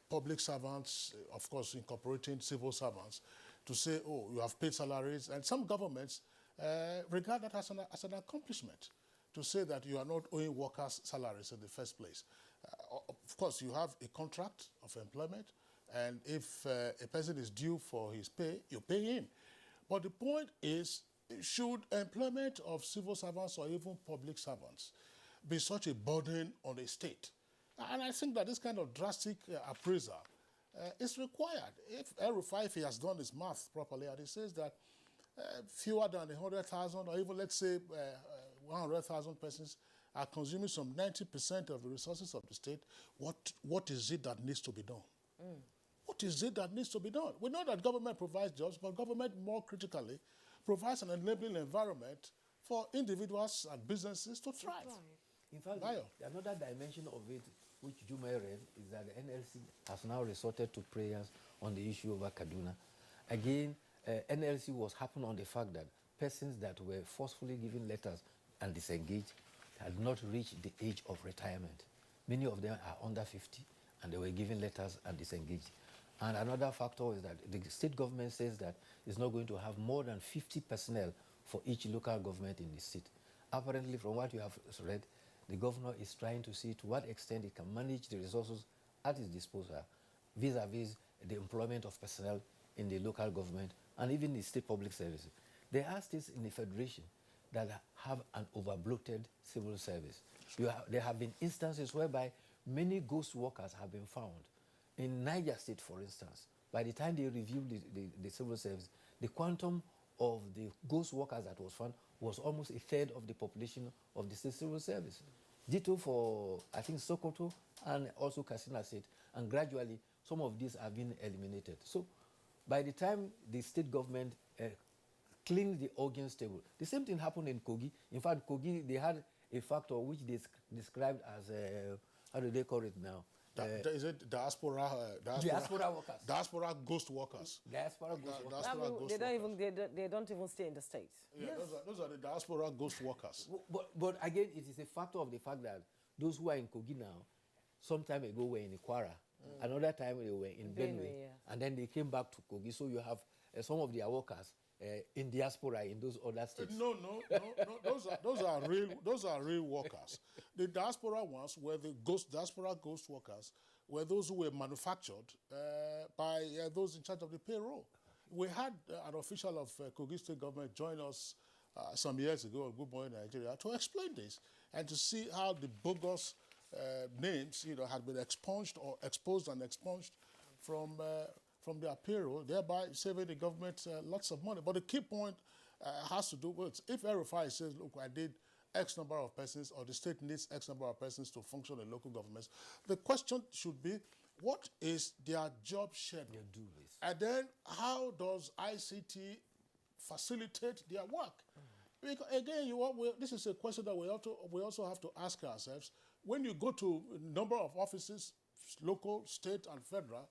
public servants, of course incorporating civil servants, to say, oh, you have paid salaries, and some governments regard that as an accomplishment, to say that you are not owing workers salaries in the first place. Of course, you have a contract of employment, and if a person is due for his pay, you pay him. But the point is, should employment of civil servants or even public servants be such a burden on the state? And I think that this kind of drastic appraisal is required. If El-Rufai, if he has done his math properly, and he says that fewer than 100,000, or even let's say 100,000 persons are consuming some 90% of the resources of the state, what is it that needs to be done? What is it that needs to be done? We know that government provides jobs, but government more critically provides an enabling environment for individuals and businesses to thrive. In fact, another dimension of it, which you may read, is that the NLC has now resorted to prayers on the issue over Kaduna. Again, NLC was happening on the fact that persons that were forcefully given letters and disengaged had not reached the age of retirement. Many of them are under 50, and they were given letters and disengaged. And another factor is that the state government says that it's not going to have more than 50 personnel for each local government in the state. Apparently, from what you have read, the governor is trying to see to what extent he can manage the resources at his disposal vis-a-vis the employment of personnel in the local government and even the state public services. There are states in the federation that have an over-bloated civil service. There have been instances whereby many ghost workers have been found. In Niger State, for instance, by the time they reviewed the civil service, the quantum of the ghost workers that was found was almost a third of the population of the state civil service. Ditto for, I think, Sokoto and also Katsina State, and gradually some of these have been eliminated. So by the time the state government cleaned the organ stable, the same thing happened in Kogi. In fact, Kogi, they had a factor which they described as, how do they call it now? Is it diaspora workers? Diaspora ghost workers. Diaspora ghost workers. They don't even stay in the States. Yeah, yes. those are the diaspora ghost workers. But again, it is a factor of the fact that those who are in Kogi now, some time ago were in Ikwara. Another time they were in Benue. And then they came back to Kogi. So you have some of their workers in diaspora in those other states. No. Those are real workers. The diaspora ones were the diaspora ghost workers, were those who were manufactured by those in charge of the payroll. We had an official of Kogi State government join us some years ago on Good Morning Nigeria to explain this and to see how the bogus names, had been expunged or exposed and expunged from their payroll, thereby saving the government lots of money. But the key point has to do with, if RFI says, look, I did X number of persons, or the state needs X number of persons to function in local governments, the question should be, what is their job schedule? And then how does ICT facilitate their work? Because again, this is a question that we also have to ask ourselves. When you go to a number of offices, local, state, and federal,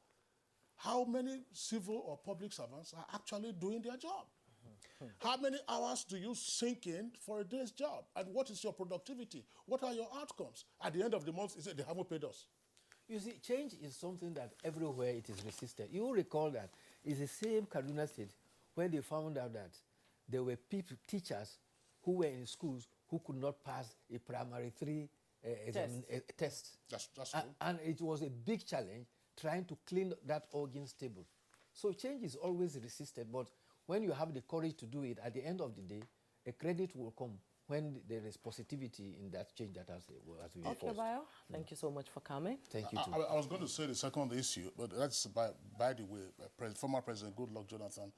how many civil or public servants are actually doing their job? How many hours do you sink in for a day's job? And what is your productivity? What are your outcomes? At the end of the month, they haven't paid us. You see, change is something that everywhere it is resisted. You will recall that it's the same Kaduna State when they found out that there were teachers who were in schools who could not pass a primary 3 test. That's true. And it was a big challenge trying to clean that organs table. So change is always resisted, but when you have the courage to do it, at the end of the day, a credit will come when there is positivity in that change that has been Okay, Bayo, thank you so much for coming. Thank you, too. I was going to say the second issue, but that's by the way, former President Goodluck Jonathan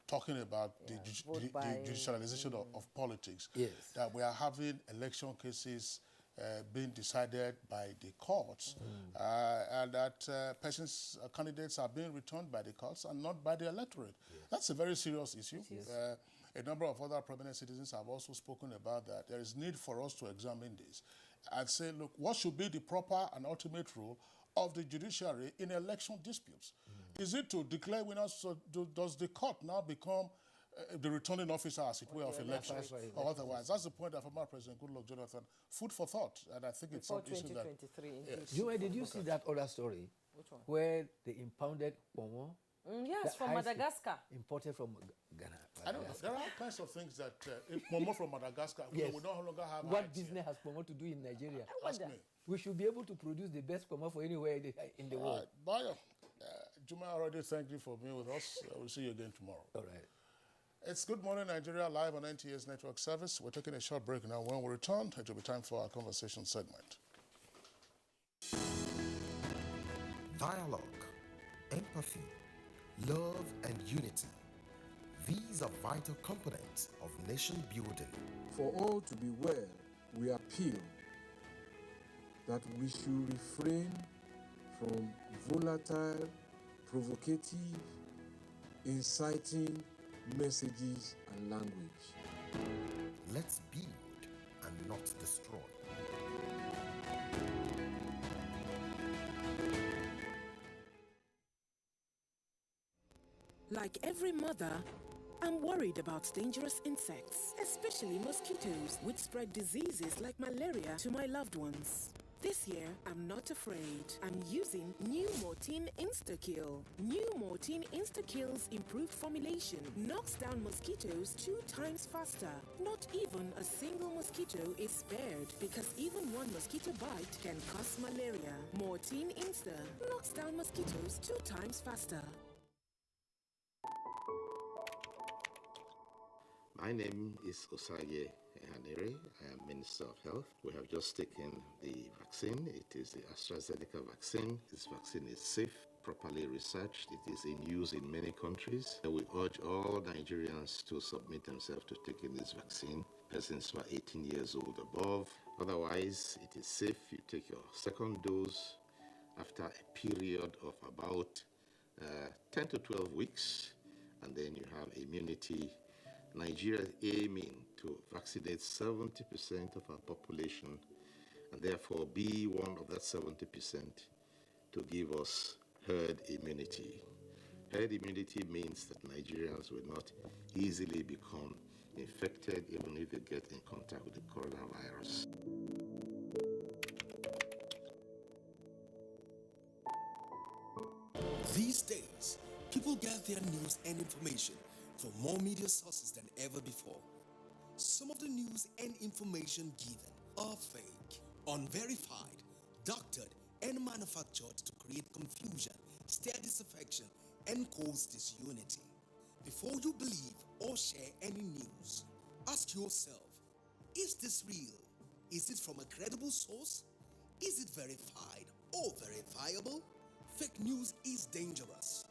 talking about the judicialization of politics. Yes. That we are having election cases being decided by the courts, and that candidates are being returned by the courts and not by the electorate. Yes. That's a very serious issue. Yes. A number of other prominent citizens have also spoken about that. There is need for us to examine this and say, look, what should be the proper and ultimate role of the judiciary in election disputes? Is it to declare winners? So does the court now become the returning officer, as it were, of elections, or otherwise? That's the point that former President Goodluck Jonathan, food for thought, and I think it's something that... Yes. Did you see that other story? Which one? Where they impounded pomo? Yes, from Madagascar. Imported from Ghana. I don't know. There are all kinds of things that pomo from Madagascar, yes. we no longer have. What business has pomo to do in Nigeria? Ask me. We should be able to produce the best pomo for anywhere in the world. Bayo, Juma already thanked you for being with us. We'll see you again tomorrow. All right. It's Good Morning Nigeria live on NTA's network service. We're taking a short break now. When we return, it will be time for our conversation segment. Dialogue, empathy, love, and unity. These are vital components of nation building. For all to be well, we appeal that we should refrain from volatile, provocative, inciting messages and language. Let's build and not destroy. Like every mother, I'm worried about dangerous insects, especially mosquitoes, which spread diseases like malaria to my loved ones. This year, I'm not afraid. I'm using new Mortein Insta-Kill. New Mortein Insta-Kill's improved formulation knocks down mosquitoes 2 times faster. Not even a single mosquito is spared, because even one mosquito bite can cause malaria. Mortein Insta knocks down mosquitoes 2 times faster. My name is Osage Hanere. I am Minister of Health. We have just taken the vaccine. It is the AstraZeneca vaccine. This vaccine is safe, properly researched. It is in use in many countries. And we urge all Nigerians to submit themselves to taking this vaccine. Persons who are 18 years old above. Otherwise, it is safe. You take your second dose after a period of about 10 to 12 weeks, and then you have immunity. Nigeria is aiming to vaccinate 70% of our population, and therefore be one of that 70% to give us herd immunity. Herd immunity means that Nigerians will not easily become infected even if they get in contact with the coronavirus. These days, people get their news and information from more media sources than ever before. Some of the news and information given are fake, unverified, doctored, and manufactured to create confusion, stir disaffection, and cause disunity. Before you believe or share any news, ask yourself, is this real? Is it from a credible source? Is it verified or verifiable? Fake news is dangerous.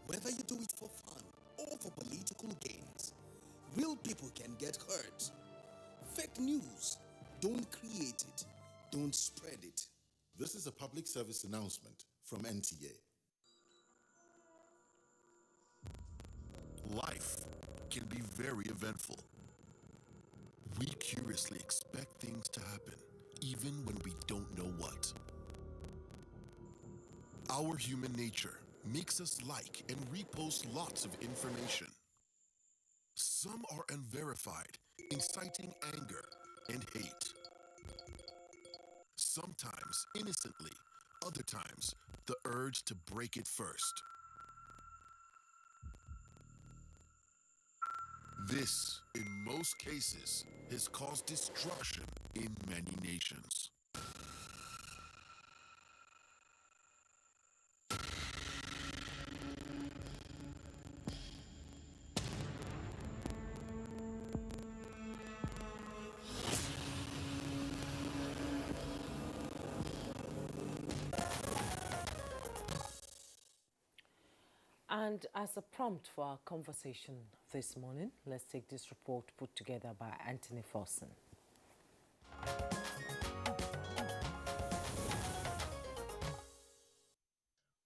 Whether you do it for fun or for political gains, real people can get hurt. Fake news, don't create it, don't spread it. This is a public service announcement from NTA. Life can be very eventful. We curiously expect things to happen, even when we don't know what. Our human nature makes us like and repost lots of information. Some are unverified, inciting anger and hate. Sometimes innocently, other times the urge to break it first. This, in most cases, has caused destruction in many nations. And as a prompt for our conversation this morning, let's take this report put together by Anthony Forson.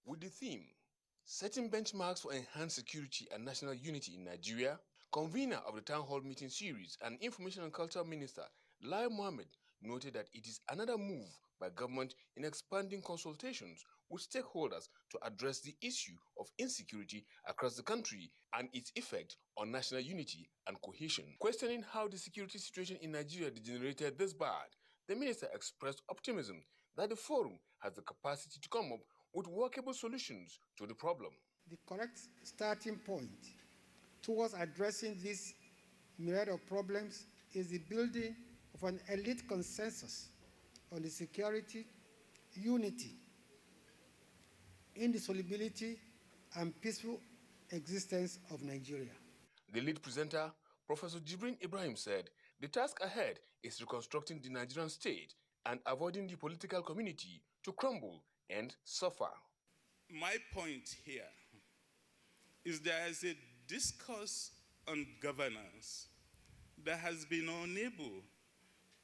With the theme, Setting Benchmarks for Enhanced Security and National Unity in Nigeria, convener of the Town Hall Meeting Series and Information and Culture Minister Lai Mohammed noted that it is another move by government in expanding consultations with stakeholders to address the issue of insecurity across the country and its effect on national unity and cohesion. Questioning how the security situation in Nigeria degenerated this bad, the minister expressed optimism that the forum has the capacity to come up with workable solutions to the problem. The correct starting point towards addressing this myriad of problems is the building of an elite consensus on the security, unity, indissolubility, and peaceful existence of Nigeria. The lead presenter, Professor Jibrin Ibrahim, said the task ahead is reconstructing the Nigerian state and avoiding the political community to crumble and suffer. My point here is there is a discourse on governance that has been unable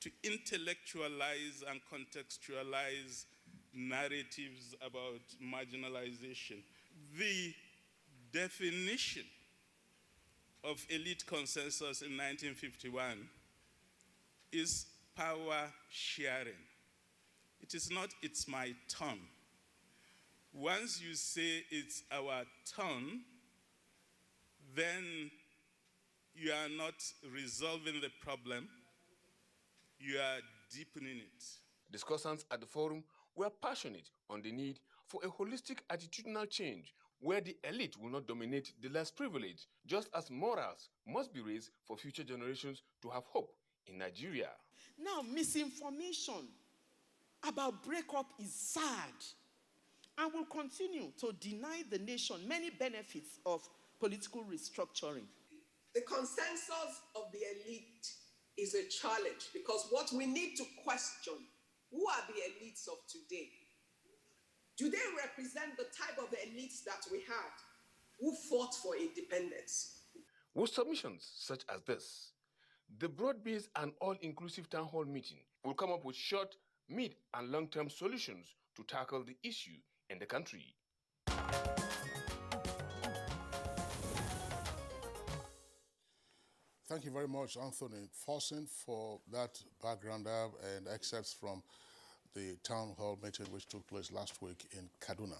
to intellectualize and contextualize narratives about marginalization. The definition of elite consensus in 1951 is power sharing. It is not, it's my turn. Once you say it's our turn, then you are not resolving the problem, you are deepening it. Discussants at the forum were passionate on the need for a holistic attitudinal change where the elite will not dominate the less privileged, just as morals must be raised for future generations to have hope in Nigeria. Now, misinformation about breakup is sad and will continue to deny the nation many benefits of political restructuring. The consensus of the elite is a challenge because what we need to question, who are the elites of today? Do they represent the type of elites that we had who fought for independence? With submissions such as this, the broad-based and all-inclusive town hall meeting will come up with short, mid, and long-term solutions to tackle the issue in the country. Thank you very much, Anthony Forson, for that background and excerpts from the town hall meeting which took place last week in Kaduna.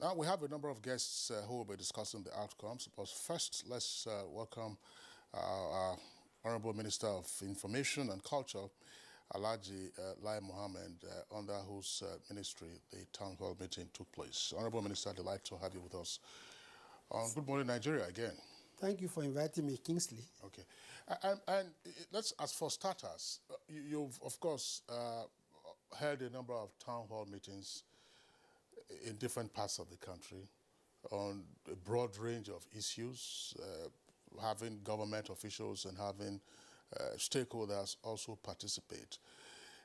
Now we have a number of guests who will be discussing the outcomes, but first let's welcome our Honorable Minister of Information and Culture, Alhaji Lai Mohammed, under whose ministry the town hall meeting took place. Honorable Minister, delighted to have you with us. Good morning, Nigeria, again. Thank you for inviting me, Kingsley. Okay. And let's, as for starters, you've, of course, held a number of town hall meetings in different parts of the country. on a broad range of issues, having government officials and having stakeholders also participate.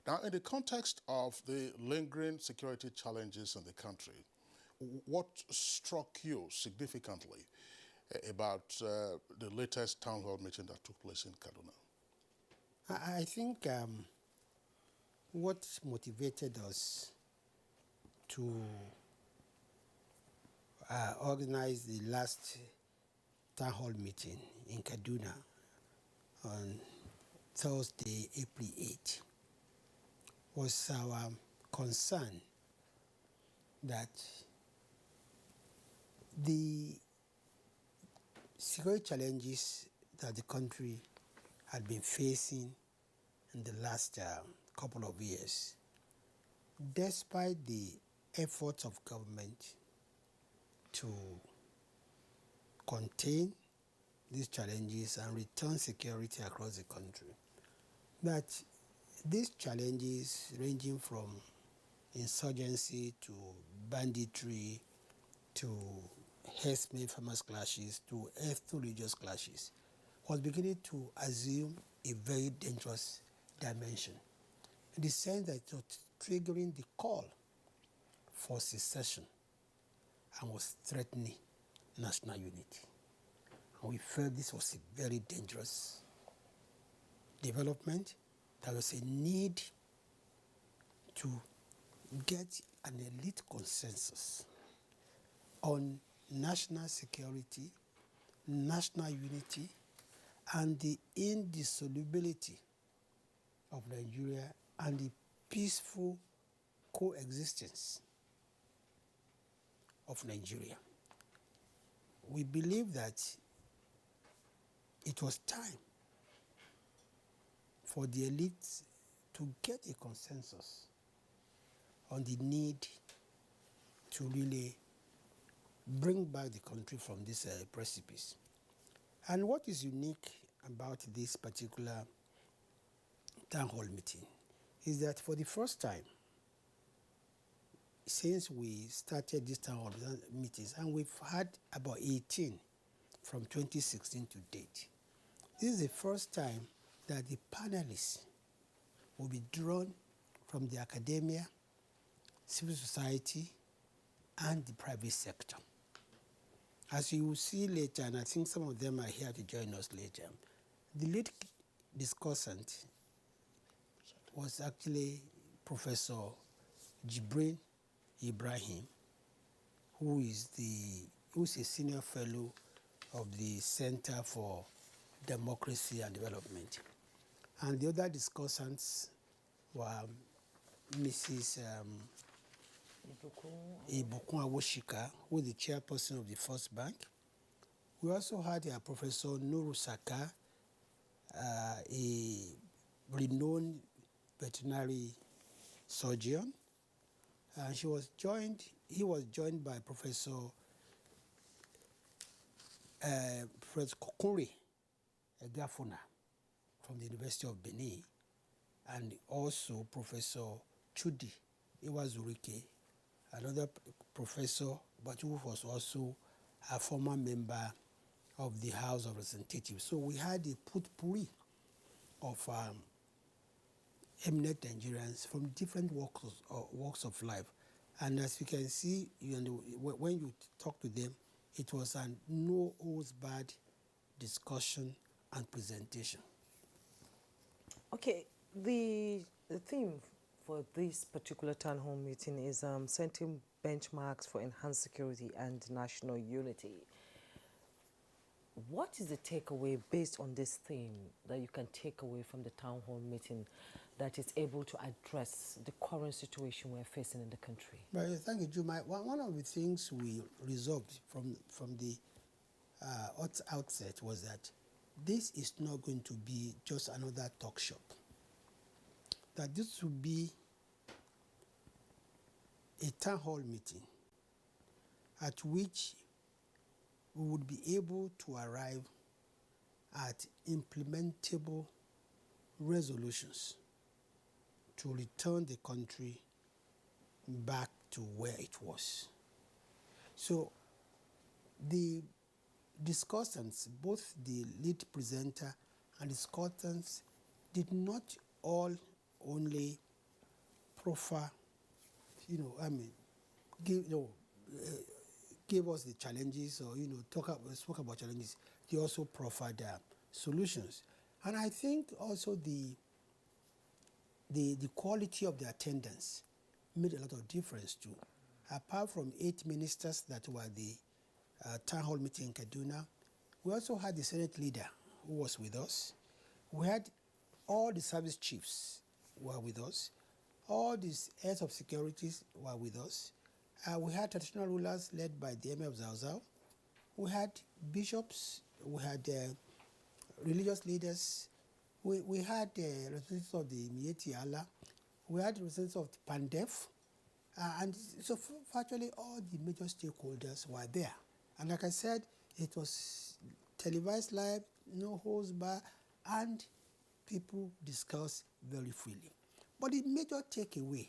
Now, in the context of the lingering security challenges in the country, what struck you significantly about the latest town hall meeting that took place in Kaduna? I think what motivated us to organize the last town hall meeting in Kaduna on Thursday, April 8, was our concern that the security challenges that the country had been facing in the last couple of years, despite the efforts of government to contain these challenges and return security across the country, that these challenges ranging from insurgency to banditry to herdsmen farmers clashes to ethno-religious clashes was beginning to assume a very dangerous dimension, in the sense that it was triggering the call for secession and was threatening national unity. And we felt this was a very dangerous development. There was a need to get an elite consensus on national security, national unity, and the indissolubility of Nigeria and the peaceful coexistence of Nigeria. We believe that it was time for the elites to get a consensus on the need to really bring back the country from this precipice. And what is unique about this particular town hall meeting is that for the first time since we started this town hall meetings, and we've had about 18 from 2016 to date, this is the first time that the panelists will be drawn from the academia, civil society, and the private sector. As you will see later, and I think some of them are here to join us later, the lead discussant was actually Professor Jibril Ibrahim, who is a senior fellow of the Center for Democracy and Development. And the other discussants were Mrs. Ibukun Awoshika, who is the chairperson of the First Bank. We also had Professor Nuru Saka, a renowned veterinary surgeon. And he was joined by Professor Kokore Egafuna from the University of Benin, and also Professor Chudi Iwazurike, another professor, but who was also a former member of the House of Representatives. So we had a potpourri of eminent Nigerians from different walks of life. And as you can see, when you talk to them, it was a no-holds-barred discussion and presentation. Okay, the theme for this particular town hall meeting is setting benchmarks for enhanced security and national unity. What is the takeaway based on this theme that you can take away from the town hall meeting that is able to address the current situation we're facing in the country? Well, thank you, Juma. One of the things we resolved from the outset was that this is not going to be just another talk shop. That this will be a town hall meeting at which we would be able to arrive at implementable resolutions to return the country back to where it was. So the discussants, both the lead presenter and discussants, did not all only proffer, give us the challenges or, spoke about challenges. They also proffered solutions. And I think also the quality of the attendance made a lot of difference too. Apart from 8 ministers that were the town hall meeting in Kaduna, we also had the Senate leader who was with us. We had all the service chiefs were with us. All these heads of securities were with us. We had traditional rulers led by the Emir of Zauzau. We had bishops. We had religious leaders. We had representatives of the Mieti Allah. We had representatives of Pandef. And so virtually all the major stakeholders were there. And like I said, it was televised live, no holds bar, and people discussed very freely. But the major takeaway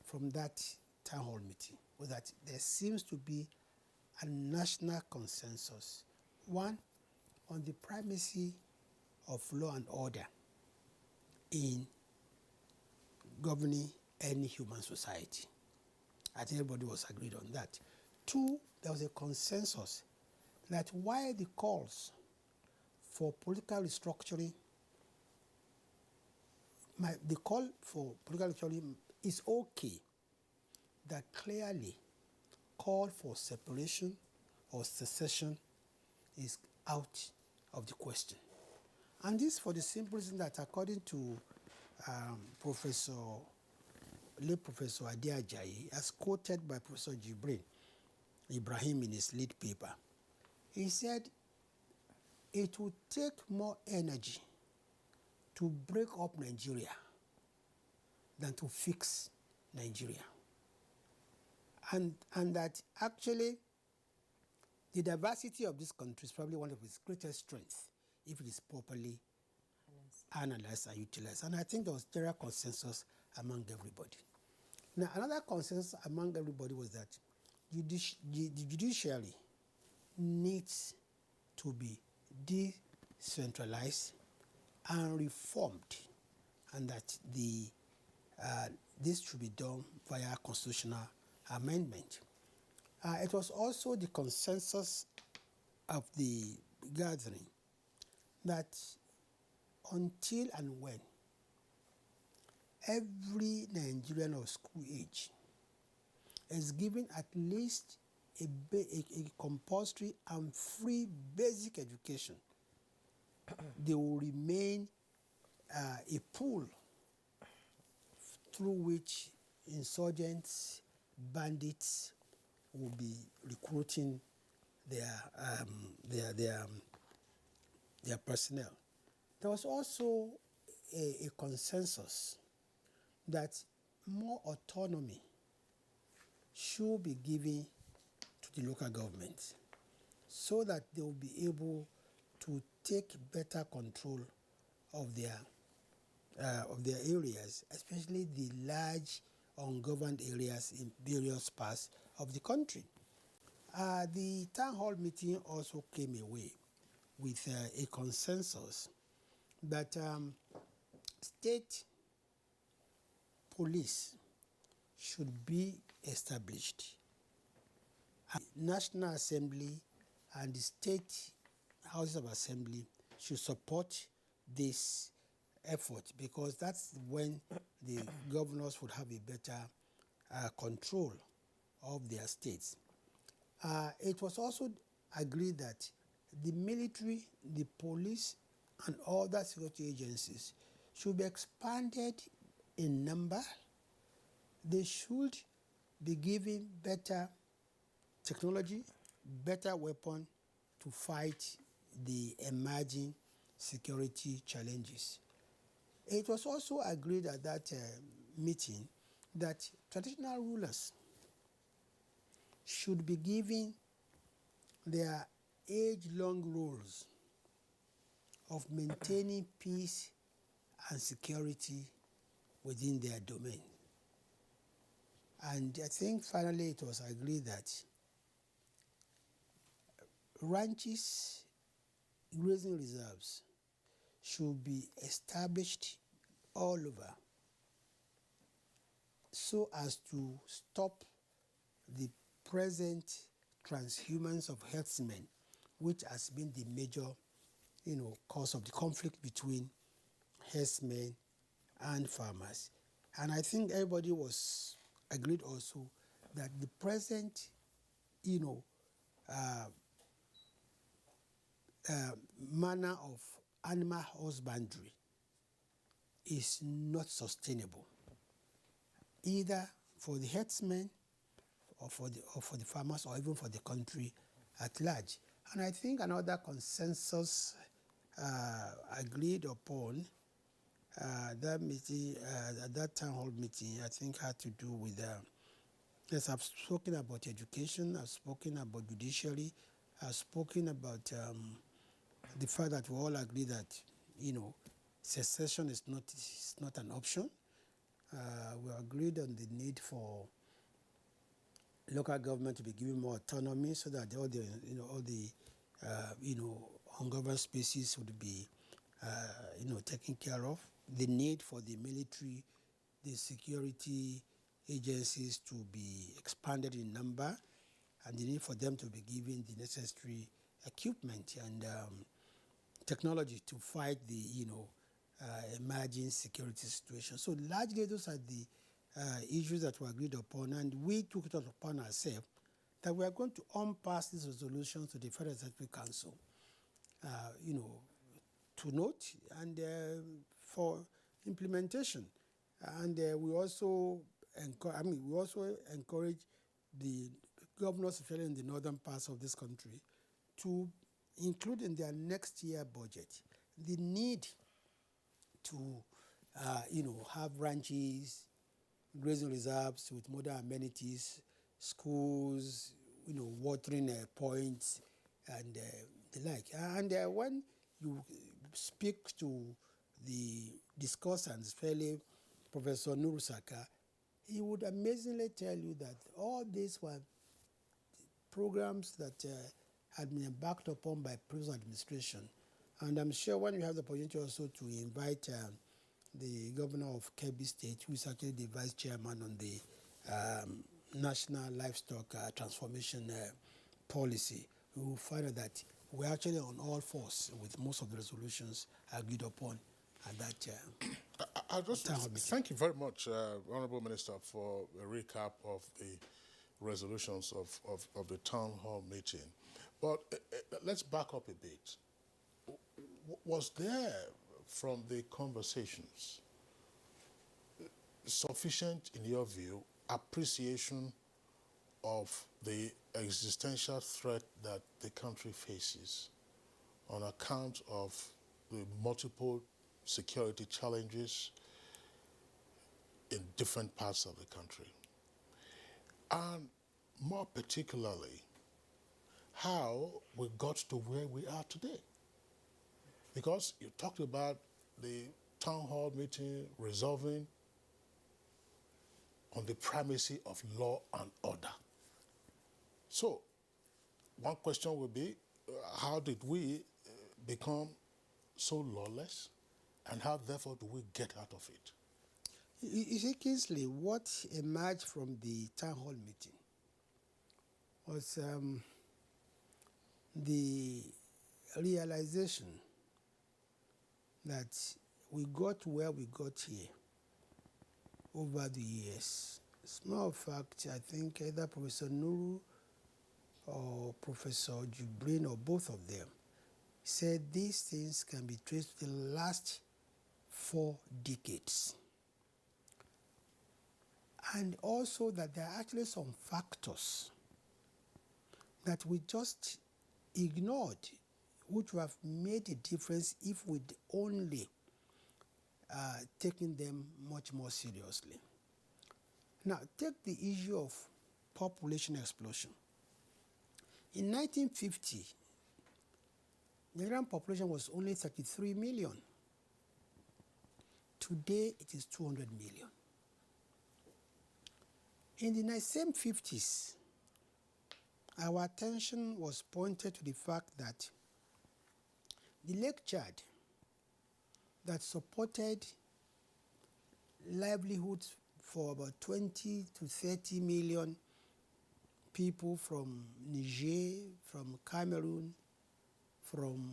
from that town hall meeting was that there seems to be a national consensus, one, on the primacy of law and order in governing any human society. I think everybody was agreed on that. Two, there was a consensus that while the calls for political restructuring, the call for political restructuring is okay, that clearly call for separation or secession is out of the question. And this for the simple reason that according to late Professor Ade Ajayi, as quoted by Professor Ibrahim in his lead paper, he said it would take more energy to break up Nigeria than to fix Nigeria. And that actually the diversity of this country is probably one of its greatest strengths if it is properly analyzed and utilized. And I think there was general consensus among everybody. Now, another consensus among everybody was that the judiciary needs to be decentralized and reformed, and that this should be done via constitutional amendment. It was also the consensus of the gathering that until and when every Nigerian of school age is given at least a compulsory and free basic education, they will remain a pool through which insurgents, bandits will be recruiting their personnel. There was also a consensus that more autonomy should be given to the local government so that they will be able to take better control of their areas, especially the large ungoverned areas in various parts of the country. The town hall meeting also came away with a consensus that state police should be established. National Assembly and the state houses of assembly should support this effort, because that's when the governors would have a better control of their states. It was also agreed that the military, the police, and other security agencies should be expanded in number. They should be given better technology, better weapon to fight the emerging security challenges. It was also agreed at that meeting that traditional rulers should be given their age-long roles of maintaining peace and security within their domain. And I think finally it was agreed that ranches, grazing reserves should be established all over so as to stop the present transhumance of herdsmen, which has been the major, cause of the conflict between herdsmen and farmers. And I think everybody was agreed also that the present, manner of animal husbandry is not sustainable, either for the herdsmen or for the farmers or even for the country at large. And I think another consensus agreed upon that meeting, that town hall meeting, I think had to do with, yes, I've spoken about education, I've spoken about judiciary, I've spoken about the fact that we all agree that, secession is not an option. We agreed on the need for local government to be given more autonomy so that all the ungoverned spaces would be taken care of. The need for the military, the security agencies to be expanded in number, and the need for them to be given the necessary equipment and technology to fight the emerging security situation. So largely those are the issues that were agreed upon, and we took it upon ourselves that we are going to unpass these resolutions to the Federal Executive Council, to note and for implementation. And we also encourage the governors, especially in the northern parts of this country, to include in their next year budget the need to, have ranches, grazing reserves with modern amenities, schools, watering points, and the like. And when you speak to the discussant, especially Professor Nurusaka, he would amazingly tell you that all these were programs that had been embarked upon by previous administration. And I'm sure when you have the opportunity also to invite the governor of Kebbi State, who is actually the vice chairman on the National Livestock Transformation Policy, we will find out that we're actually on all fours with most of the resolutions agreed upon at that Thank you very much, Honorable Minister, for a recap of the resolutions of the town hall meeting. But let's back up a bit. Was there, from the conversations, sufficient, in your view, appreciation of the existential threat that the country faces on account of the multiple security challenges in different parts of the country? And more particularly, how we got to where we are today? Because you talked about the town hall meeting resolving on the primacy of law and order. So, one question would be, how did we become so lawless, and how therefore do we get out of it? You see, Kingsley, what emerged from the town hall meeting was the realization that we got where we got here over the years. As a matter of fact, I think either Professor Nuru or Professor Jubrin or both of them said these things can be traced to the last 4 decades. And also that there are actually some factors that we just ignored, which would have made a difference if we'd only taken them much more seriously. Now, take the issue of population explosion. In 1950, the Nigerian population was only 33 million. Today, it is 200 million. In the same 50s, our attention was pointed to the fact that the Lake Chad that supported livelihoods for about 20 to 30 million people from Niger, from Cameroon, from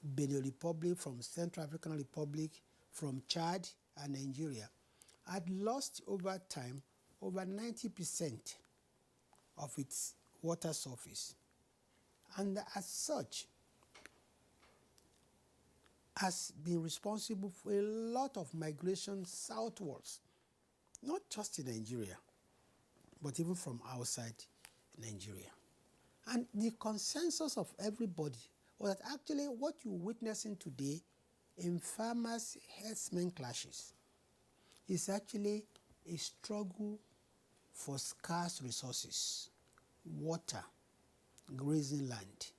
Benin Republic, from Central African Republic, from Chad and Nigeria, had lost over time over 90% of its water surface. And as such, has been responsible for a lot of migration southwards, not just in Nigeria, but even from outside Nigeria. And the consensus of everybody was that actually what you're witnessing today in farmers-herdsmen clashes is actually a struggle for scarce resources, water, grazing land.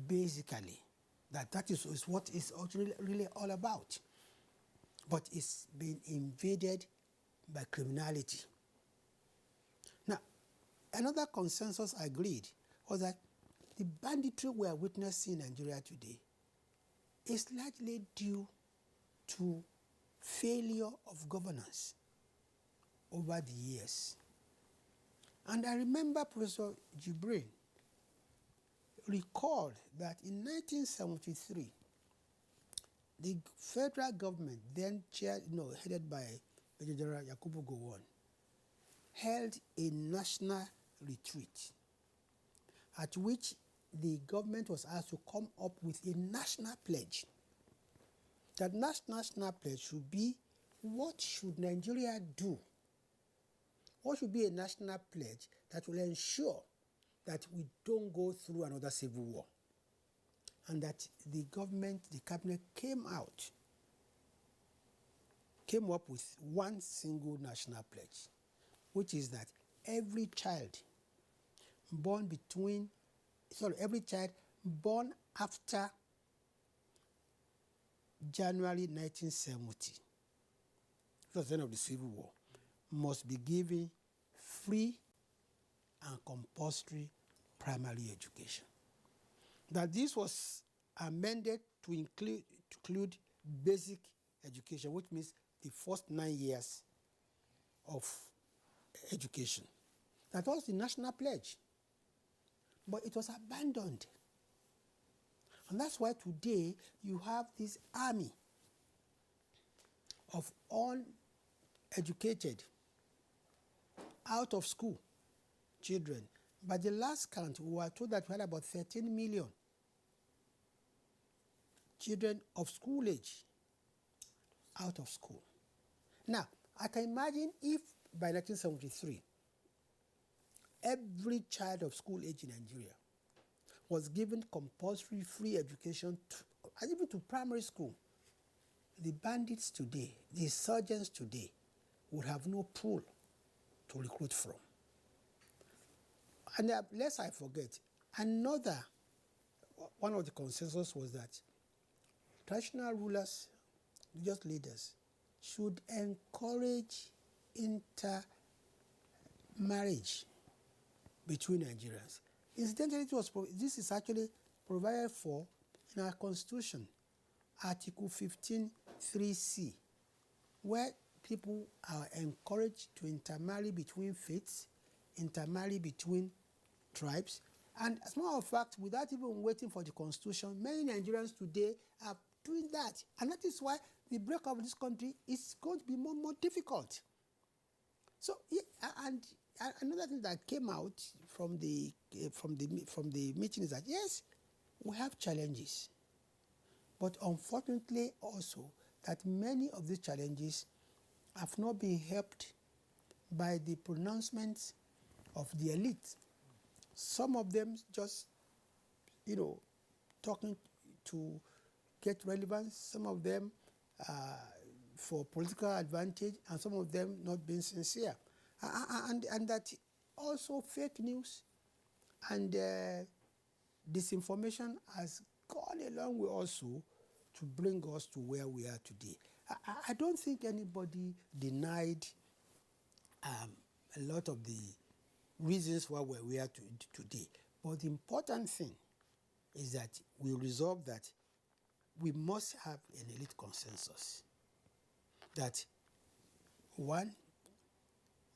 Basically, that is what it's really all about. But it's been invaded by criminality. Now, another consensus agreed was that the banditry we are witnessing in Nigeria today is largely due to failure of governance over the years. And I remember Professor Jibril recalled that in 1973, the federal government, then headed by Major General Yakubu Gowon, held a national retreat at which the government was asked to come up with a national pledge. That national pledge should be, what should Nigeria do? What should be a national pledge that will ensure that we don't go through another civil war? And that the government, the cabinet came up with one single national pledge, which is that every child born after January 1970, which was the end of the Civil War, must be given free and compulsory primary education. That this was amended to include basic education, which means the first 9 years of education. That was the national pledge. But it was abandoned. And that's why today you have this army of uneducated, out of school children. By the last count, we were told that we had about 13 million children of school age out of school. Now, I can imagine if by 1973, every child of school age in Nigeria was given compulsory free education, even to primary school, the bandits today, the insurgents today, would have no pool to recruit from. And lest I forget, one of the consensus was that traditional rulers, religious leaders, should encourage intermarriage between Nigerians. Incidentally, this is actually provided for in our Constitution, Article 15(3)(c), where people are encouraged to intermarry between faiths, intermarry between tribes. And as a matter of fact, without even waiting for the Constitution, many Nigerians today are doing that. And that is why the breakup of this country is going to be more difficult. So, and another thing that came out from the meeting is that, yes, we have challenges. But unfortunately also that many of these challenges have not been helped by the pronouncements of the elite. Some of them just, talking to get relevance, some of them for political advantage, and some of them not being sincere. And that also fake news and disinformation has gone a long way also to bring us to where we are today. I don't think anybody denied a lot of the reasons why we're here today. But the important thing is that we resolve that we must have an elite consensus that, one,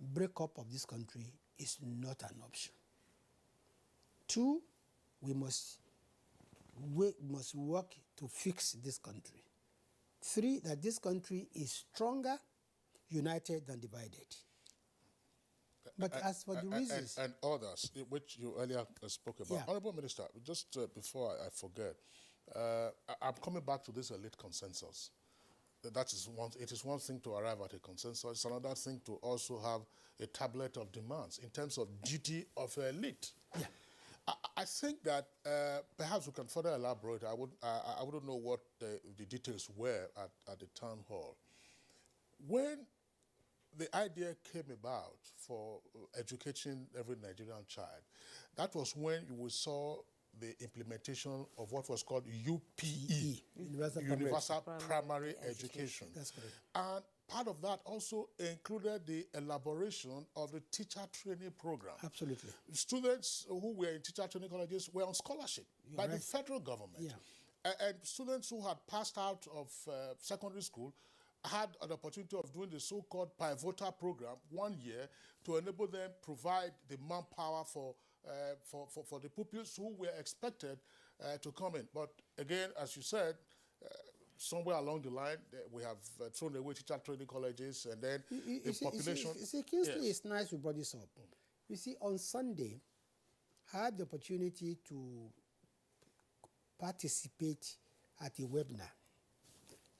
breakup of this country is not an option. Two, we must work to fix this country. Three, that this country is stronger, united than divided. But as for the reasons... And others, which you earlier spoke about. Yeah. Honorable Minister, just before I forget, I'm coming back to this elite consensus. It is one thing to arrive at a consensus. It's another thing to also have a tablet of demands in terms of duty of elite. Yeah. I think that perhaps we can further elaborate. I wouldn't know what the details were at the town hall. When the idea came about for educating every Nigerian child, that was when we saw the implementation of what was called UPE, Universal Primary Education. That's correct. And part of that also included the elaboration of the teacher training program. Absolutely. Students who were in teacher training colleges were on scholarship by the federal government. Yeah. And students who had passed out of secondary school had an opportunity of doing the so-called pivotal program 1 year to enable them provide the manpower for the pupils who were expected to come in. But again, as you said, somewhere along the line, we have thrown away teacher training colleges, and then the population... You see, Kingsley, it's nice you brought this up. You see, on Sunday, I had the opportunity to participate at a webinar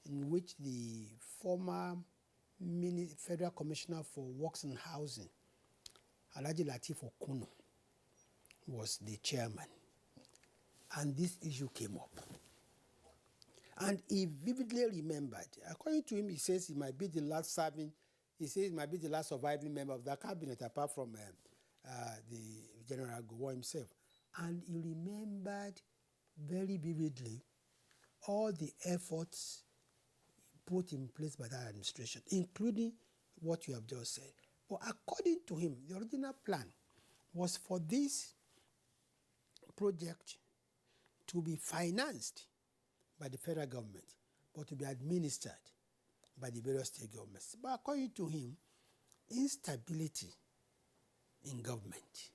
in which the former Federal Commissioner for Works and Housing, Alhaji Lateef Okuno, was the chairman. And this issue came up. And he vividly remembered. According to him, he says he might be the last surviving member of that cabinet, apart from the General Gowon himself. And he remembered very vividly all the efforts put in place by that administration, including what you have just said. But according to him, the original plan was for this project to be financed by the federal government, but to be administered by the various state governments. But according to him, instability in government,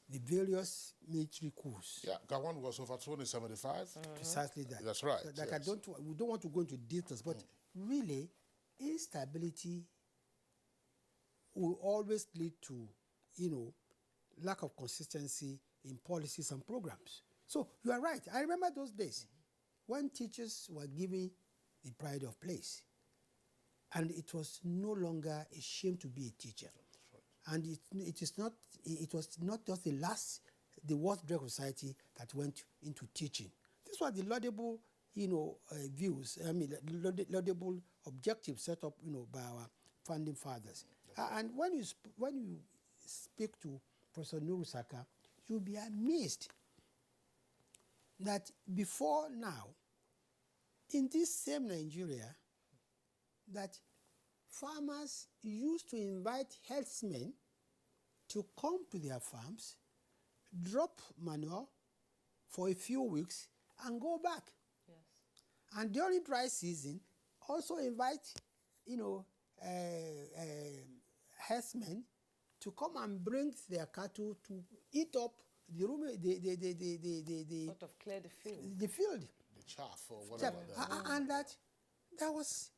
the various military coups. Yeah, Gowon was overthrown in 75. Precisely that. That's right. Like yes. We don't want to go into details, but really, instability will always lead to, lack of consistency in policies and programs. So you are right. I remember those days when teachers were given the pride of place, and it was no longer a shame to be a teacher. And it was not just the worst dread of society that went into teaching. This was the laudable, views, laudable objectives set up, by our founding fathers. And when you speak to Professor Nuru Saka, you'll be amazed that before now, in this same Nigeria, that farmers used to invite herdsmen to come to their farms, drop manure for a few weeks, and go back. Yes. And during dry season, also invite, herdsmen to come and bring their cattle to eat up the room, sort of clear the field. The field. The chaff or whatever. And that was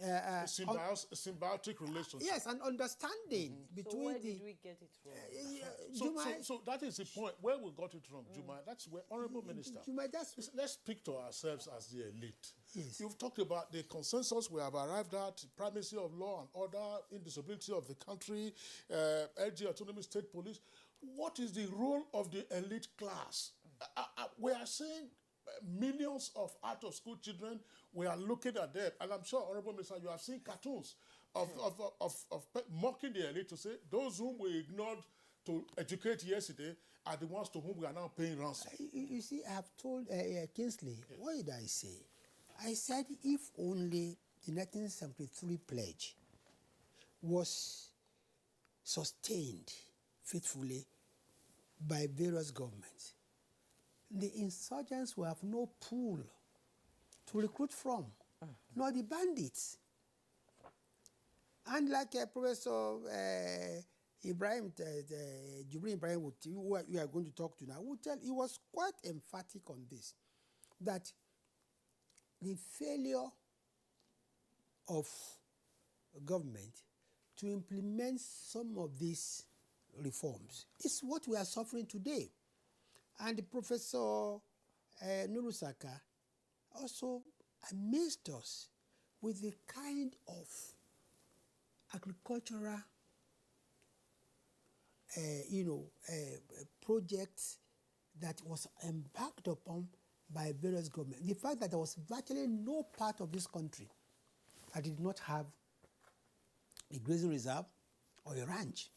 a symbiotic relationship. Yes, an understanding between so where did we get it wrong? So that is the point where we got it wrong, Juma. That's where, Honorable Minister, let's speak to ourselves as the elite. Yes. You've talked about the consensus we have arrived at, primacy of law and order, indissolubility of the country, LG autonomy, state police. What is the role of the elite class? We are seeing millions of out-of-school children. We are looking at them, and I'm sure, Honorable Minister, you have seen cartoons of mocking the elite to say those whom we ignored to educate yesterday are the ones to whom we are now paying ransom. You see, I have told Kingsley, what did I say? I said if only the 1973 pledge was sustained faithfully by various governments, the insurgents will have no pool to recruit from, nor the bandits. And like Professor Ibrahim, Jibril Ibrahim, who we are going to talk to now, he was quite emphatic on this, that the failure of government to implement some of these reforms is what we are suffering today. And Professor Nurusaka also amazed us with the kind of agricultural projects that was embarked upon by various governments. The fact that there was virtually no part of this country that did not have a grazing reserve or a ranch.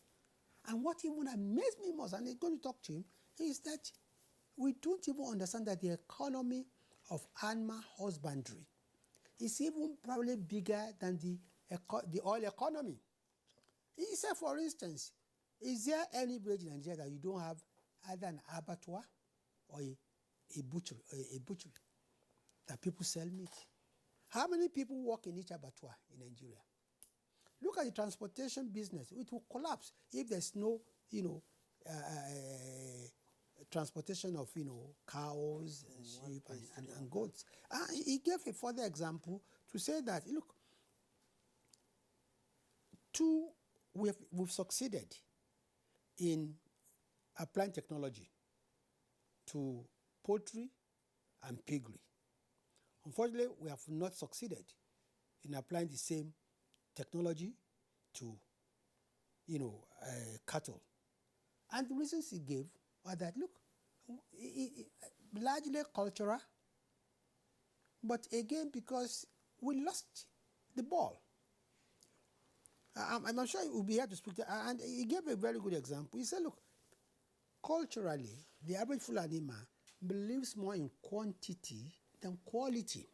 And what even amazed me most, and I'm going to talk to him, is that we don't even understand that the economy of animal husbandry is even probably bigger than the oil economy. He said, for instance, is there any village in Nigeria that you don't have either an abattoir or a butchery that people sell meat? How many people work in each abattoir in Nigeria? Look at the transportation business. It will collapse if there's no, transportation of, cows and sheep and goats. He gave a further example to say that, look, we've succeeded in applying technology to poultry and piggery. Unfortunately, we have not succeeded in applying the same technology to, cattle. And the reasons he gave are that, look, largely cultural, but again, because we lost the ball. I'm sure he will be here to speak to, and he gave a very good example. He said, look, culturally, the average Fulani man believes more in quantity than quality.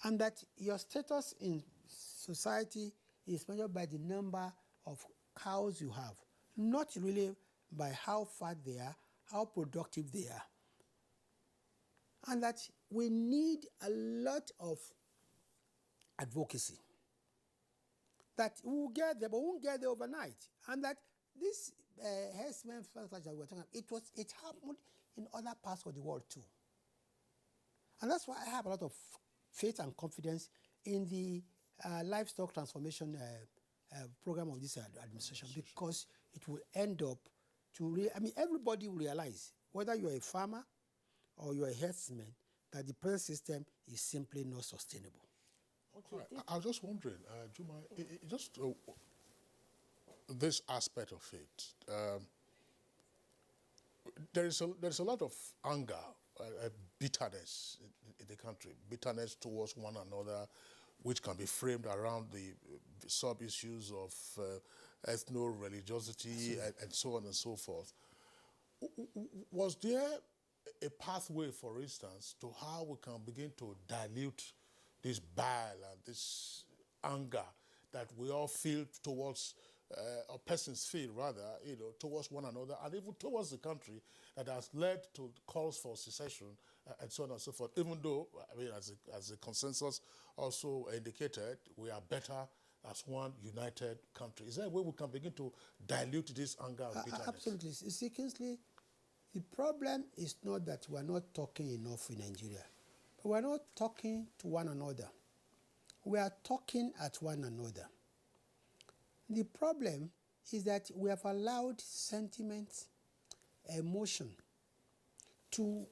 And that your status in society is measured by the number of cows you have, not really by how fat they are, how productive they are. And that we need a lot of advocacy. That we will get there, but we won't get there overnight. And that this herdsmen that we were talking about, it happened in other parts of the world too. And that's why I have a lot of faith and confidence in the livestock transformation program of this administration, because it will end up to everybody will realize, whether you're a farmer or you're a herdsman, that the present system is simply not sustainable. Okay. I was just wondering, Juma, just this aspect of it. There's a lot of anger, bitterness in the country, bitterness towards one another, which can be framed around the sub-issues of ethno-religiosity and so on and so forth. Was there a pathway, for instance, to how we can begin to dilute this bile and this anger that we all feel towards, or persons feel rather, towards one another and even towards the country, that has led to calls for secession and so on and so forth, even though, as the consensus also indicated, we are better as one united country. Is there a way we can begin to dilute this anger and bitterness? Absolutely. See, Kingsley, the problem is not that we're not talking enough in Nigeria. But we're not talking to one another. We are talking at one another. The problem is that we have allowed sentiment, emotion to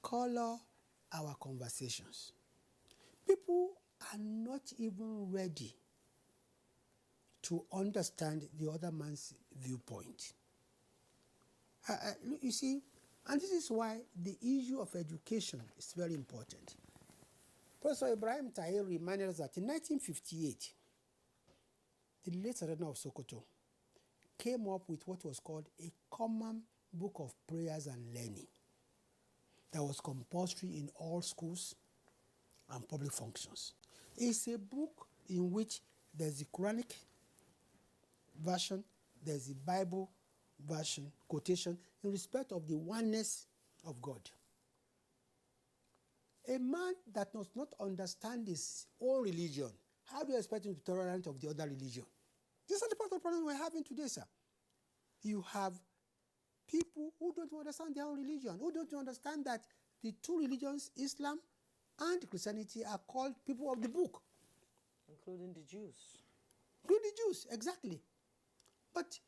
color our conversations. People are not even ready to understand the other man's viewpoint. You see, and this is why the issue of education is very important. Professor Ibrahim Tahir reminded us that in 1958, the late Sultan of Sokoto came up with what was called a common book of prayers and learning that was compulsory in all schools and public functions. It's a book in which There's the Quranic version, there's the Bible version, quotation, in respect of the oneness of God. A man that does not understand his own religion, how do you expect him to be tolerant of the other religion? This is the part of the problem we're having today, sir. You have people who don't understand their own religion, who don't understand that the two religions, Islam and Christianity, are called people of the book. Including the Jews. Including the Jews, exactly. But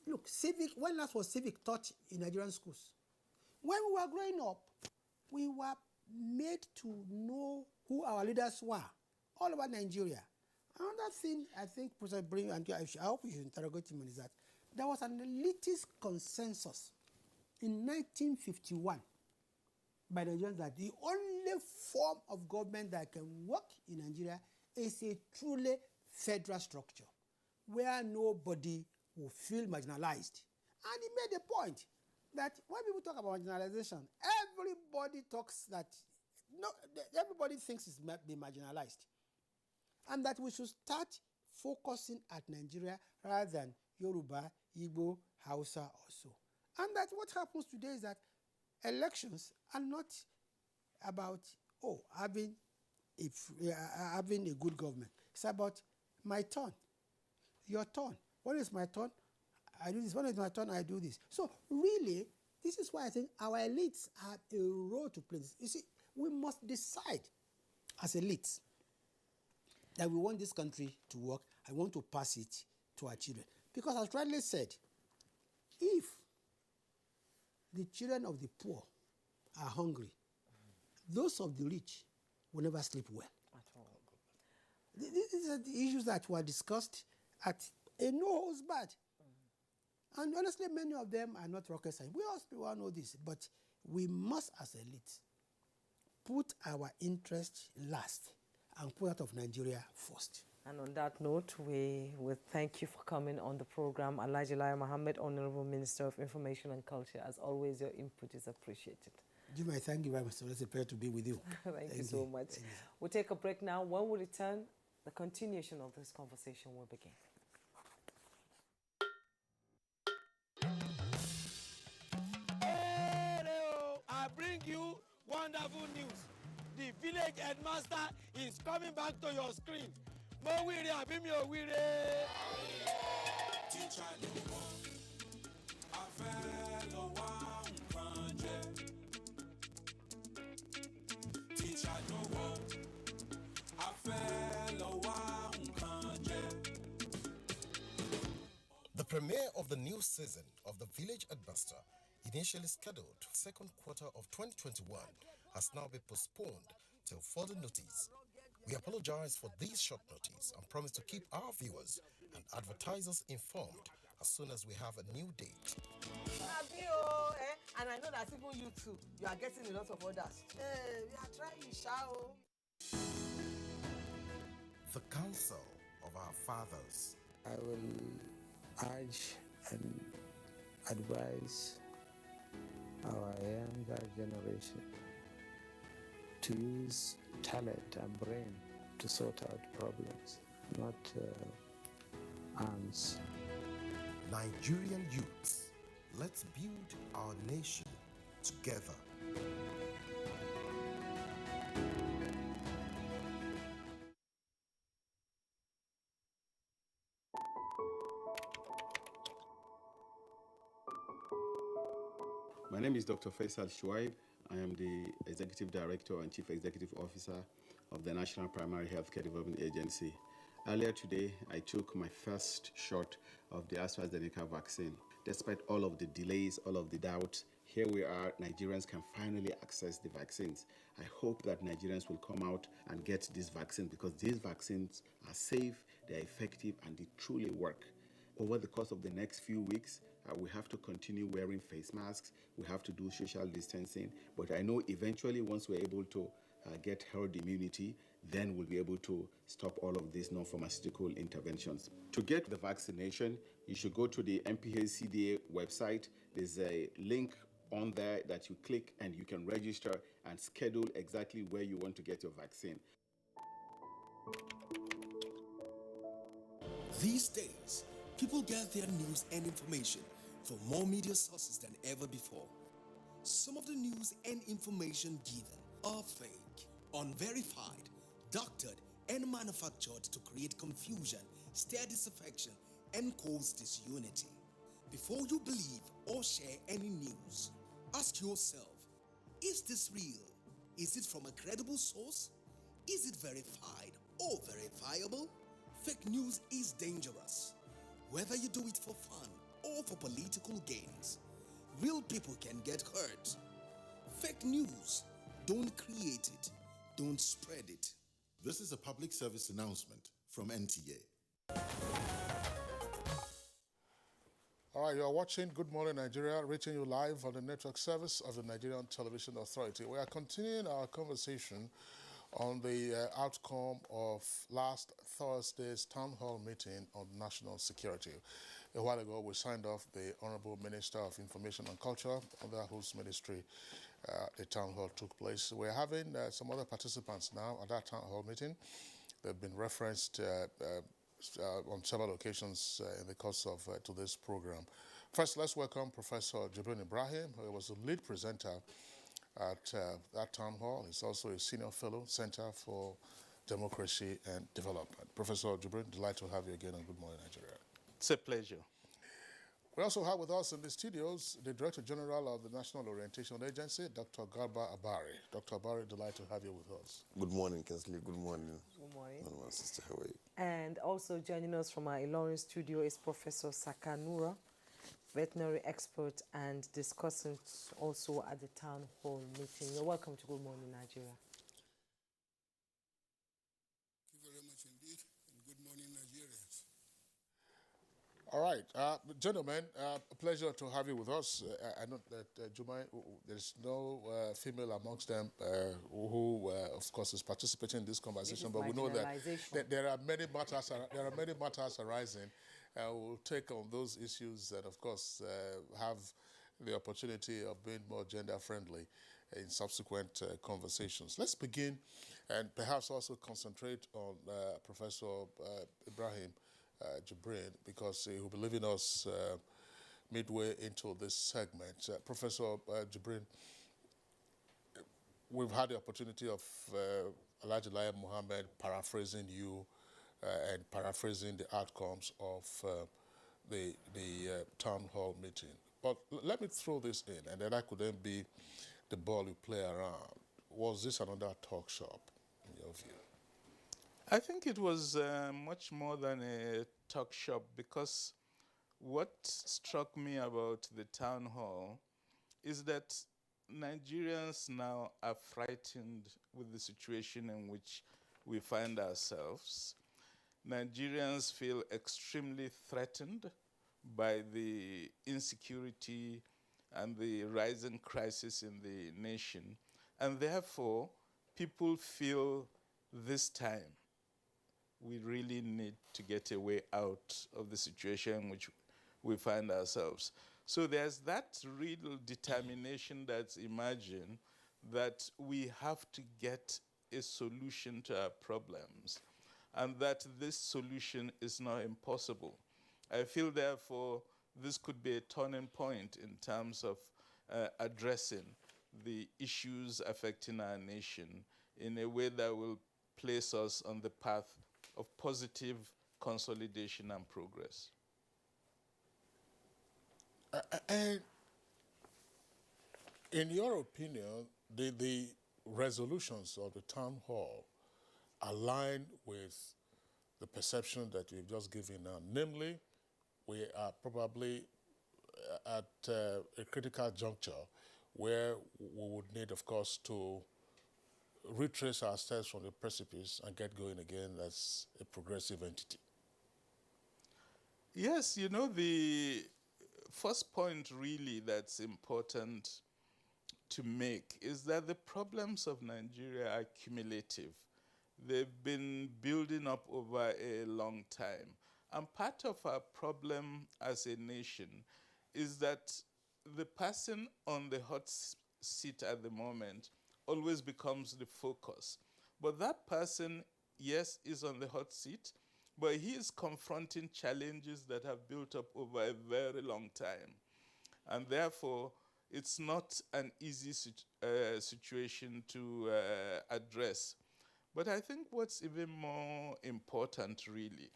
look, when last was civic taught in Nigerian schools? When we were growing up, we were made to know who our leaders were all over Nigeria. Another thing I think President Bring, and I hope you should interrogate him on, is that there was an elitist consensus in 1951 by Nigerians that the only form of government that can work in Nigeria is a truly federal structure where nobody will feel marginalized. And he made a point that when people talk about marginalization, everybody thinks it's being marginalized. And that we should start focusing at Nigeria rather than Yoruba, Igbo, Hausa also. And that what happens today is that elections are not about, having a good government. It's about my turn, your turn. When is my turn? I do this. When is my turn? I do this. So really, this is why I think our elites have a role to play. You see, we must decide as elites that we want this country to work. I want to pass it to our children. Because as rightly said, if the children of the poor are hungry, those of the rich will never sleep well. At all. These are the issues that were discussed at a no-holds-barred. And honestly, many of them are not rocket science. We all know this, but we must, as elites, put our interests last and put out of Nigeria first. And on that note, we will thank you for coming on the program. Alhaji Lai Mohammed, Honorable Minister of Information and Culture. As always, your input is appreciated. Juma, thank you very much. It's a pleasure to be with you. Thank you so much. We'll take a break now. When we return, the continuation of this conversation will begin. I bring you wonderful news. The village headmaster is coming back to your screen. Teacher, the premiere of the new season of The Village Headmaster, initially scheduled for the second quarter of 2021, has now been postponed till further notice. We apologize for this short notice and promise to keep our viewers and advertisers informed as soon as we have a new date. And I know that even you too, you are getting a lot of orders. We are trying, shall. The Council of Our Fathers. I will urge and advise our younger generation to use talent and brain to sort out problems, not arms. Nigerian youths, let's build our nation together. My name is Dr. Faisal Shuaib. I am the Executive Director and Chief Executive Officer of the National Primary Healthcare Development Agency. Earlier today, I took my first shot of the AstraZeneca vaccine. Despite all of the delays, all of the doubts, here we are, Nigerians can finally access the vaccines. I hope that Nigerians will come out and get these vaccines because these vaccines are safe, they're effective, and they truly work. Over the course of the next few weeks, we have to continue wearing face masks, we have to do social distancing, but I know eventually once we're able to get herd immunity, then we'll be able to stop all of these non-pharmaceutical interventions. To get the vaccination, you should go to the NPHCDA website. There's a link on there that you click and you can register and schedule exactly where you want to get your vaccine. These days, people get their news and information from more media sources than ever before. Some of the news and information given are fake, unverified, doctored, and manufactured to create confusion, stir disaffection, and cause disunity. Before you believe or share any news, ask yourself, is this real? Is it from a credible source? Is it verified or verifiable? Fake news is dangerous. Whether you do it for fun or for political gains, real people can get hurt. Fake news, don't create it, don't spread it. This is a public service announcement from NTA. All right, you are watching Good Morning Nigeria, reaching you live on the network service of the Nigerian Television Authority. We are continuing our conversation on the outcome of last Thursday's town hall meeting on national security. A while ago, we signed off the Honorable Minister of Information and Culture, under whose ministry the town hall took place. We're having some other participants now at that town hall meeting. They've been referenced on several occasions in the course of today's program. First, let's welcome Professor Jibrin Ibrahim, who was the lead presenter at that town hall. He's also a senior fellow, Center for Democracy and Development. Professor Jibrin, delighted to have you again on Good Morning Nigeria. It's a pleasure. We also have with us in the studios the Director General of the National Orientation Agency, Dr. Garba Abari. Dr. Abari, delighted to have you with us. Good morning, Kinsley. Good morning. Good morning. Good morning, Sister. How are you? And also joining us from our Ilorin studio is Professor Sakanura, veterinary expert and discussant also at the town hall meeting. You're welcome to Good Morning Nigeria. Thank you very much indeed, and good morning, Nigerians. All right, gentlemen, a pleasure to have you with us. I know that Jumai, there's no female amongst them who, of course, is participating in this conversation. But we know that there are many matters. There are many matters arising. We'll take on those issues and, of course, have the opportunity of being more gender-friendly in subsequent conversations. Let's begin, and perhaps also concentrate on Professor Ibrahim Jibrin, because he will be leaving us midway into this segment. Professor Jibrin, we've had the opportunity of Alhaji Lai Mohammed paraphrasing you and paraphrasing the outcomes of the town hall meeting. But let me throw this in, and then I could then be the ball you play around. Was this another talk shop, in your view? I think it was much more than a talk shop, because what struck me about the town hall is that Nigerians now are frightened with the situation in which we find ourselves. Nigerians feel extremely threatened by the insecurity and the rising crisis in the nation. And therefore, people feel this time we really need to get a way out of the situation in which we find ourselves. So there's that real determination that's emerging that we have to get a solution to our problems, and that this solution is not impossible. I feel, therefore, this could be a turning point in terms of addressing the issues affecting our nation in a way that will place us on the path of positive consolidation and progress. And in your opinion, the resolutions of the town hall align with the perception that you've just given now? Namely, we are probably at a critical juncture where we would need, of course, to retrace our steps from the precipice and get going again as a progressive entity. Yes, you know, the first point really that's important to make is that the problems of Nigeria are cumulative. They've been building up over a long time. And part of our problem as a nation is that the person on the hot seat at the moment always becomes the focus. But that person, yes, is on the hot seat, but he is confronting challenges that have built up over a very long time. And therefore, it's not an easy situation to address. But I think what's even more important, really,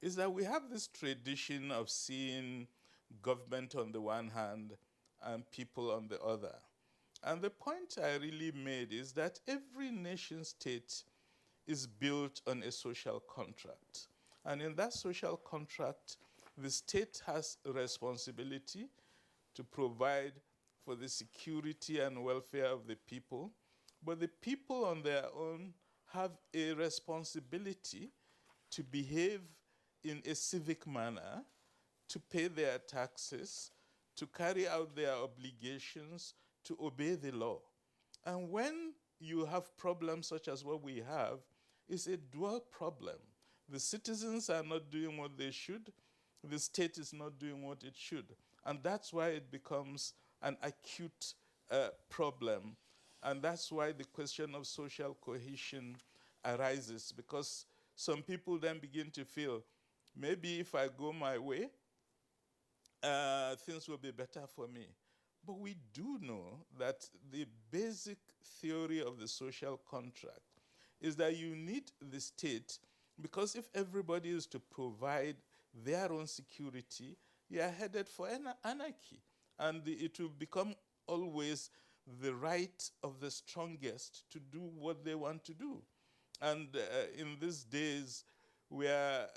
is that we have this tradition of seeing government on the one hand and people on the other. And the point I really made is that every nation state is built on a social contract. And in that social contract, the state has a responsibility to provide for the security and welfare of the people, but the people on their own have a responsibility to behave in a civic manner, to pay their taxes, to carry out their obligations, to obey the law. And when you have problems such as what we have, it's a dual problem. The citizens are not doing what they should, the state is not doing what it should. And that's why it becomes an acute problem. And that's why the question of social cohesion arises, because some people then begin to feel, maybe if I go my way, things will be better for me. But we do know that the basic theory of the social contract is that you need the state, because if everybody is to provide their own security, you are headed for anarchy. And it will become always the right of the strongest to do what they want to do. And in these days where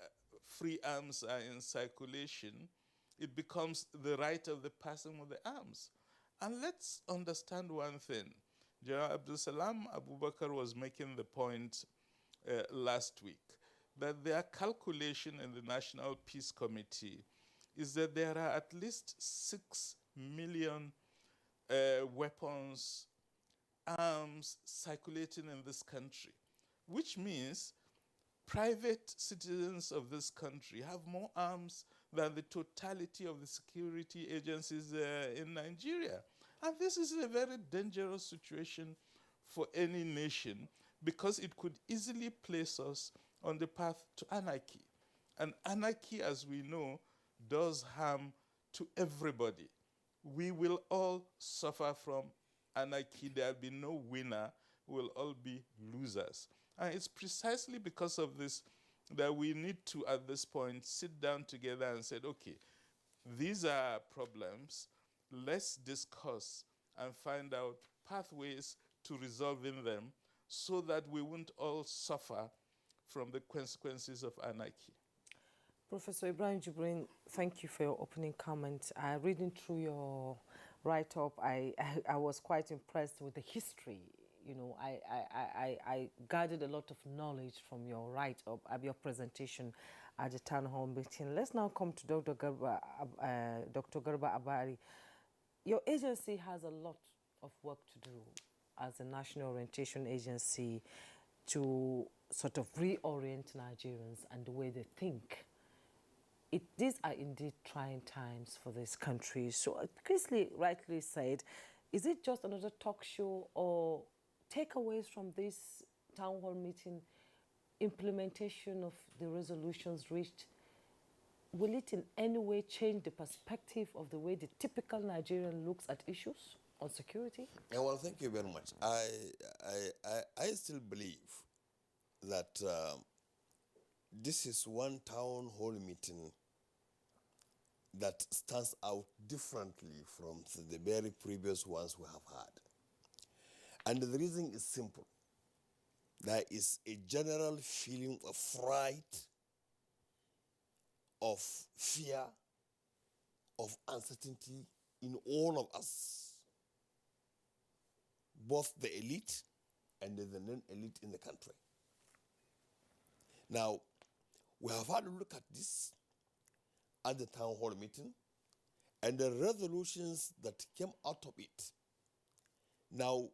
free arms are in circulation, it becomes the right of the person with the arms. And let's understand one thing. General Abdul Salam Abubakar was making the point last week that their calculation in the National Peace Committee is that there are at least 6 million weapons, arms circulating in this country, which means private citizens of this country have more arms than the totality of the security agencies in Nigeria. And this is a very dangerous situation for any nation, because it could easily place us on the path to anarchy. And anarchy, as we know, does harm to everybody. We will all suffer from anarchy. There will be no winner. We'll all be losers. And it's precisely because of this that we need to, at this point, sit down together and say, okay, these are problems. Let's discuss and find out pathways to resolving them so that we won't all suffer from the consequences of anarchy. Professor Ibrahim Jibrin, thank you for your opening comment. Reading through your write-up, I was quite impressed with the history. You know, I gathered a lot of knowledge from your write-up, your presentation at the town hall meeting. Let's now come to Dr. Garba Abari. Your agency has a lot of work to do as a national orientation agency to sort of reorient Nigerians and the way they think. These are indeed trying times for this country. So Chrisley rightly said, is it just another talk show, or takeaways from this town hall meeting, implementation of the resolutions reached? Will it in any way change the perspective of the way the typical Nigerian looks at issues on security? Yeah, well, thank you very much. I still believe that this is one town hall meeting that stands out differently from the very previous ones we have had. And the reason is simple. There is a general feeling of fright, of fear, of uncertainty in all of us, both the elite and the non-elite in the country. Now, we have had a look at this at the town hall meeting, and the resolutions that came out of it now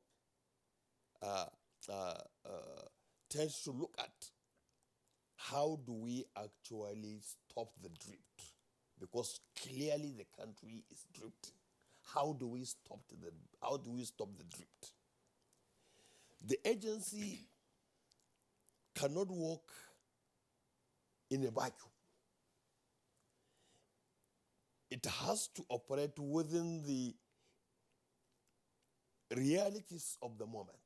tends to look at how do we actually stop the drift, because clearly the country is drifting. How do we stop the drift? The agency cannot work in a vacuum. It has to operate within the realities of the moment.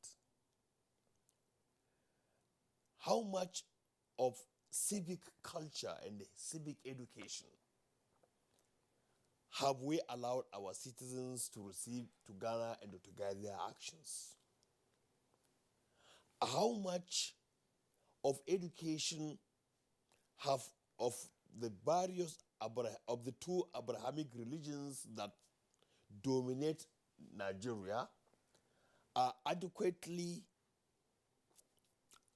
How much of civic culture and civic education have we allowed our citizens to receive, to garner, and to guide their actions? How much of education have of the various of the two Abrahamic religions that dominate Nigeria are adequately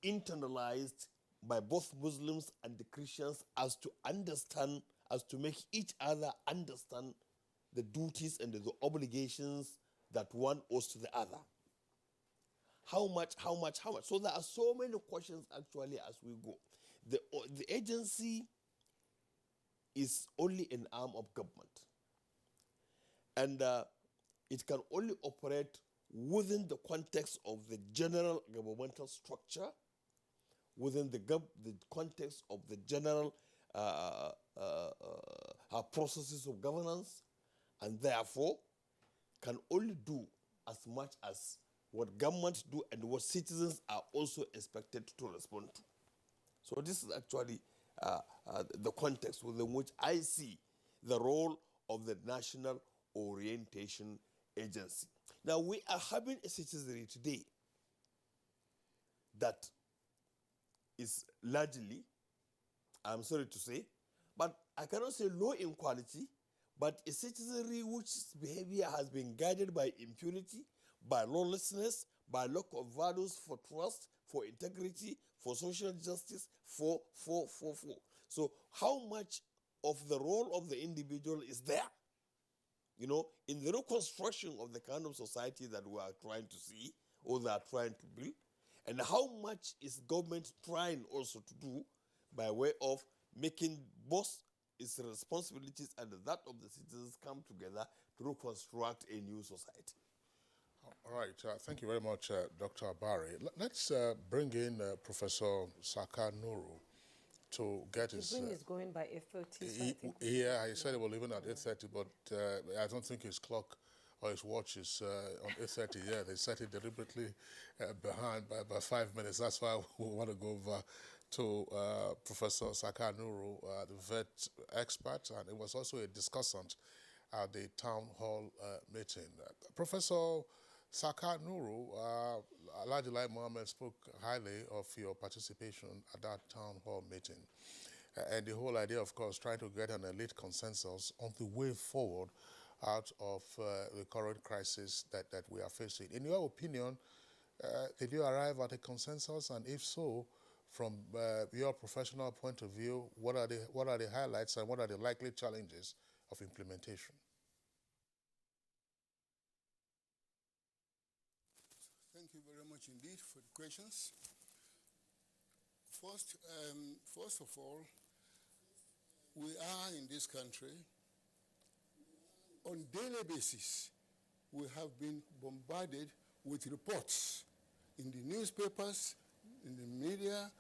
internalized by both Muslims and the Christians as to understand, as to make each other understand the duties and the obligations that one owes to the other? How much? So there are so many questions actually as we go. The agency is only an arm of government. And it can only operate within the context of the general governmental structure, within the context of the general processes of governance, and therefore can only do as much as what governments do and what citizens are also expected to respond to. So this is actually the context within which I see the role of the National Orientation Agency. Now, we are having a citizenry today that is largely, I'm sorry to say, but I cannot say low in quality, but a citizenry whose behavior has been guided by impunity, by lawlessness, by lack of values for trust, for integrity, for social justice, for. So how much of the role of the individual is there, you know, in the reconstruction of the kind of society that we are trying to see or they are trying to build, and how much is government trying also to do by way of making both its responsibilities and that of the citizens come together to reconstruct a new society. All right, thank you very much, Dr. Abari. Let's bring in Professor Saka Nuru to get his... The is going by 8:30. Yeah, he said it will leave at 8:30, but I don't think his clock or his watch is on 8:30. Yeah, they set it deliberately behind by 5 minutes. That's why we want to go over to Professor Saka Nuru, the vet expert, and it was also a discussant at the town hall meeting. Professor Saka Nuru, Alhaji Lai Mohammed spoke highly of your participation at that town hall meeting. And the whole idea, of course, trying to get an elite consensus on the way forward out of the current crisis that we are facing. In your opinion, did you arrive at a consensus? And if so, from your professional point of view, what are the highlights and what are the likely challenges of implementation? Thank you very much indeed for the questions. First of all, we are in this country, on daily basis, we have been bombarded with reports in the newspapers, in the media,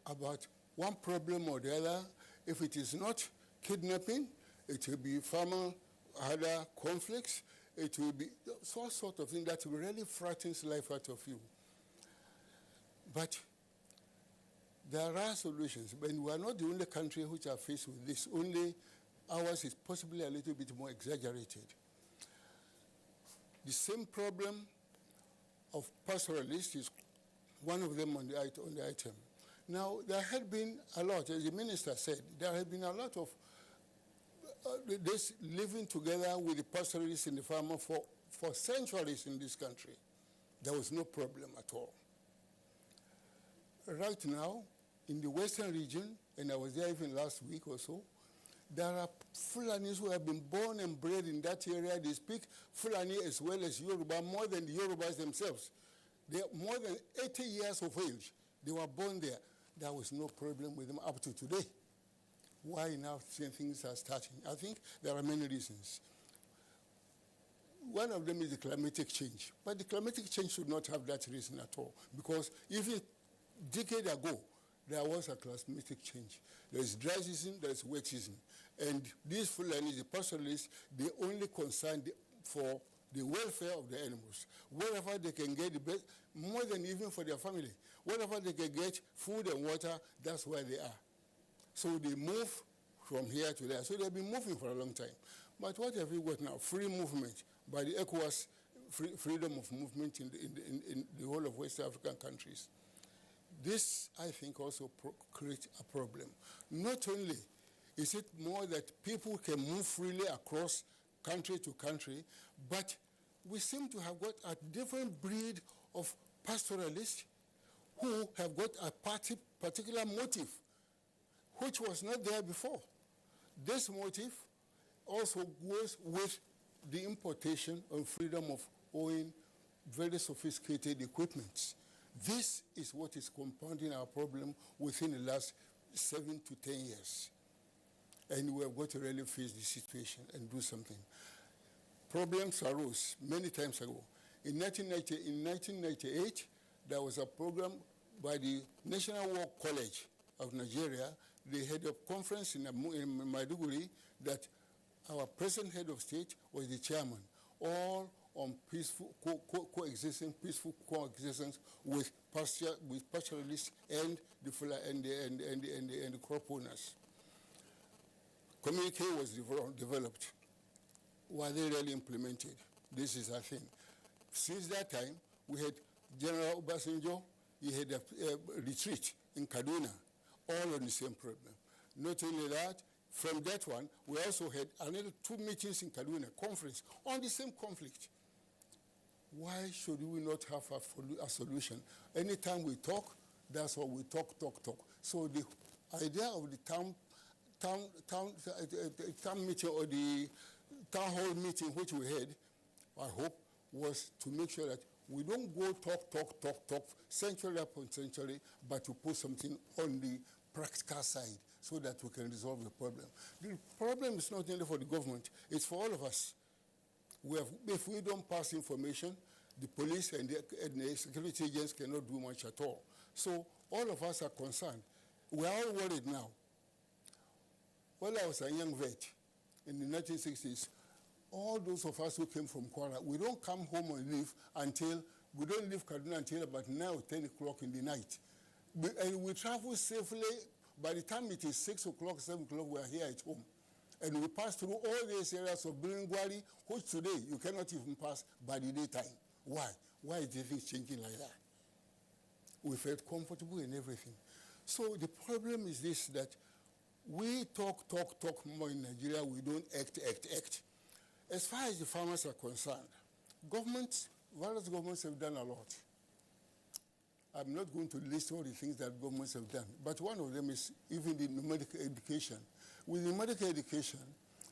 about one problem or the other. If it is not kidnapping, it will be farmer-other conflicts. It will be all sort of thing that really frightens life out of you. But there are solutions. But we are not the only country which are faced with this. Only ours is possibly a little bit more exaggerated. The same problem of pastoralists is one of them on the item. Now, there had been a lot, as the minister said, there had been a lot of this living together with the pastoralists and the farmer for centuries in this country. There was no problem at all. Right now, in the western region, and I was there even last week or so, there are Fulanis who have been born and bred in that area. They speak Fulani as well as Yoruba, more than the Yorubas themselves. They are more than 80 years of age. They were born there. There was no problem with them up to today. Why now things are starting? I think there are many reasons. One of them is the climatic change. But the climatic change should not have that reason at all. Because even a decade ago, there was a climatic change. There is dry season, there is wet season. And these Fulani, the pastoralists, they only concerned for the welfare of the animals. Wherever they can get the best, more than even for their family. Wherever they can get food and water, that's where they are. So they move from here to there. So they've been moving for a long time. But what have we got now? Free movement by the ECOWAS, freedom of movement in the whole of West African countries. This, I think, also creates a problem. Not only is it more that people can move freely across country to country, but we seem to have got a different breed of pastoralists who have got a particular motive, which was not there before. This motive also goes with the importation and freedom of owning very sophisticated equipment. This is what is compounding our problem within the last 7 to 10 years. And we have got to really face the situation and do something. Problems arose many times ago. In 1998, there was a program by the National War College of Nigeria. They had a conference in Maiduguri that our present head of state was the chairman, all on peaceful peaceful coexistence with pastoralists and the crop owners. Communique was developed. Were they really implemented? This is a thing. Since that time, we had General Obasanjo, he had a retreat in Kaduna, all on the same problem. Not only that, from that one, we also had another 2 meetings in Kaduna, conference, on the same conflict. Why should we not have a solution? Anytime we talk, that's what we talk. So the idea of the town meeting or the town hall meeting which we had, I hope, was to make sure that we don't go talk century upon century, but to put something on the practical side so that we can resolve the problem. The problem is not only for the government, it's for all of us. If we don't pass information, the police and the security agents cannot do much at all. So all of us are concerned. We are all worried now. When I was a young vet in the 1960s, all those of us who came from Kwara, we don't come home and leave we don't leave Kaduna until about 9 or 10 o'clock in the night. And we travel safely. By the time it is 6 o'clock, 7 o'clock, we are here at home. And we pass through all these areas of Biringwari, which today you cannot even pass by the daytime. Why? Why is things changing like that? We felt comfortable in everything. So the problem is this, that we talk more in Nigeria, we don't act. As far as the farmers are concerned, various governments have done a lot. I'm not going to list all the things that governments have done, but one of them is even the medical education. With the medical education,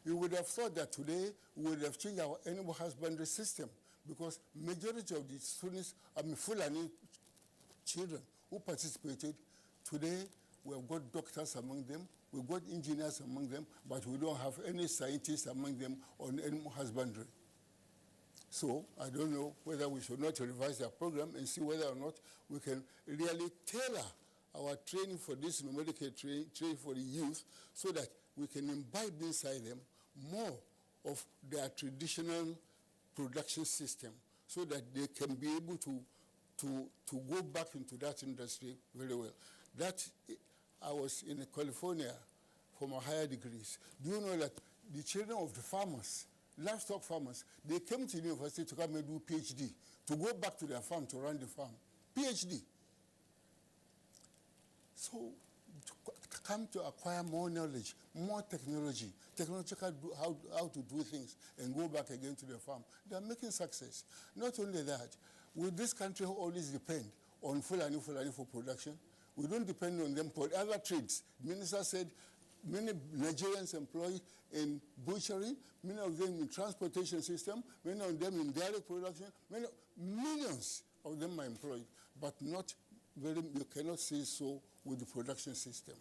you would have thought that today we would have changed our animal husbandry system, because majority of the students, Fulani children who participated, today we have got doctors among them, we've got engineers among them, but we don't have any scientists among them on animal husbandry. So I don't know whether we should not revise our program and see whether or not we can really tailor our training for this medical training for the youth, so that we can imbibe inside them more of their traditional production system, so that they can be able to go back into that industry very well. I was in California for my higher degrees. Do you know that the children of the farmers, livestock farmers, they came to the university to come and do PhD, to go back to their farm, to run the farm. PhD. So, to come to acquire more knowledge, more technology, how to do things, and go back again to the farm. They are making success. Not only that, will this country always depend on Fulani for production? We don't depend on them for other trades. The minister said many Nigerians employed in butchery, many of them in transportation system, many of them in dairy production, millions of them are employed, but not very, you cannot say so with the production system.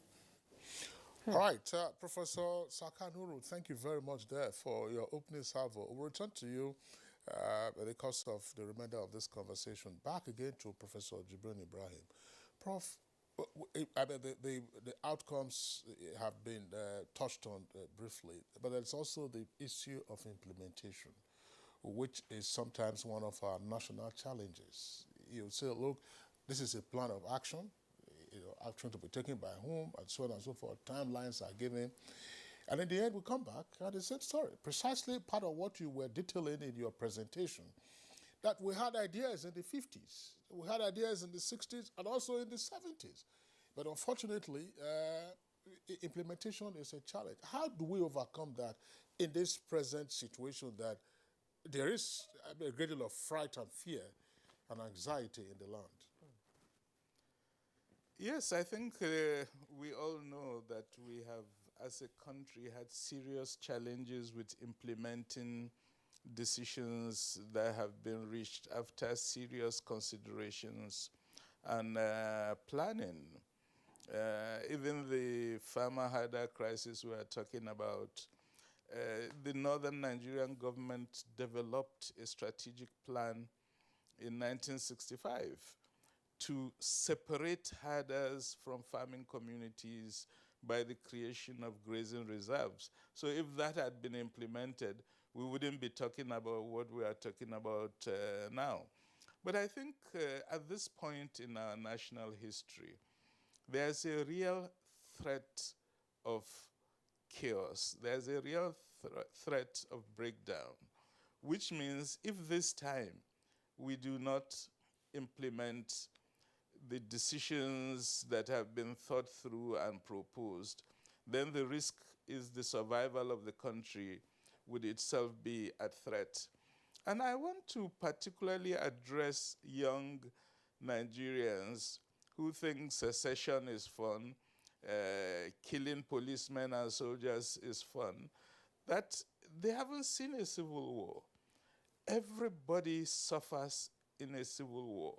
All right, Professor Sakanuru, thank you very much there for your opening salvo. We'll return to you in the course of the remainder of this conversation. Back again to Professor Jibrin Ibrahim. Prof, I mean, the outcomes have been touched on briefly, but there's also the issue of implementation, which is sometimes one of our national challenges. You say, look, this is a plan of action, action to be taken by whom, and so on and so forth. Timelines are given. And in the end, we come back and it's the same story. Precisely part of what you were detailing in your presentation, that we had ideas in the 50s, we had ideas in the 60s, and also in the 70s. But unfortunately, implementation is a challenge. How do we overcome that in this present situation that there is a great deal of fright and fear and anxiety in the land? Yes, I think we all know that we have, as a country, had serious challenges with implementing decisions that have been reached after serious considerations and planning. Even the farmer harder crisis we are talking about, the northern Nigerian government developed a strategic plan in 1965 to separate herders from farming communities by the creation of grazing reserves. So if that had been implemented, we wouldn't be talking about what we are talking about now. But I think at this point in our national history, there's a real threat of chaos. There's a real threat of breakdown, which means if this time we do not implement the decisions that have been thought through and proposed, then the risk is the survival of the country would itself be at threat. And I want to particularly address young Nigerians who think secession is fun, killing policemen and soldiers is fun, that they haven't seen a civil war. Everybody suffers in a civil war.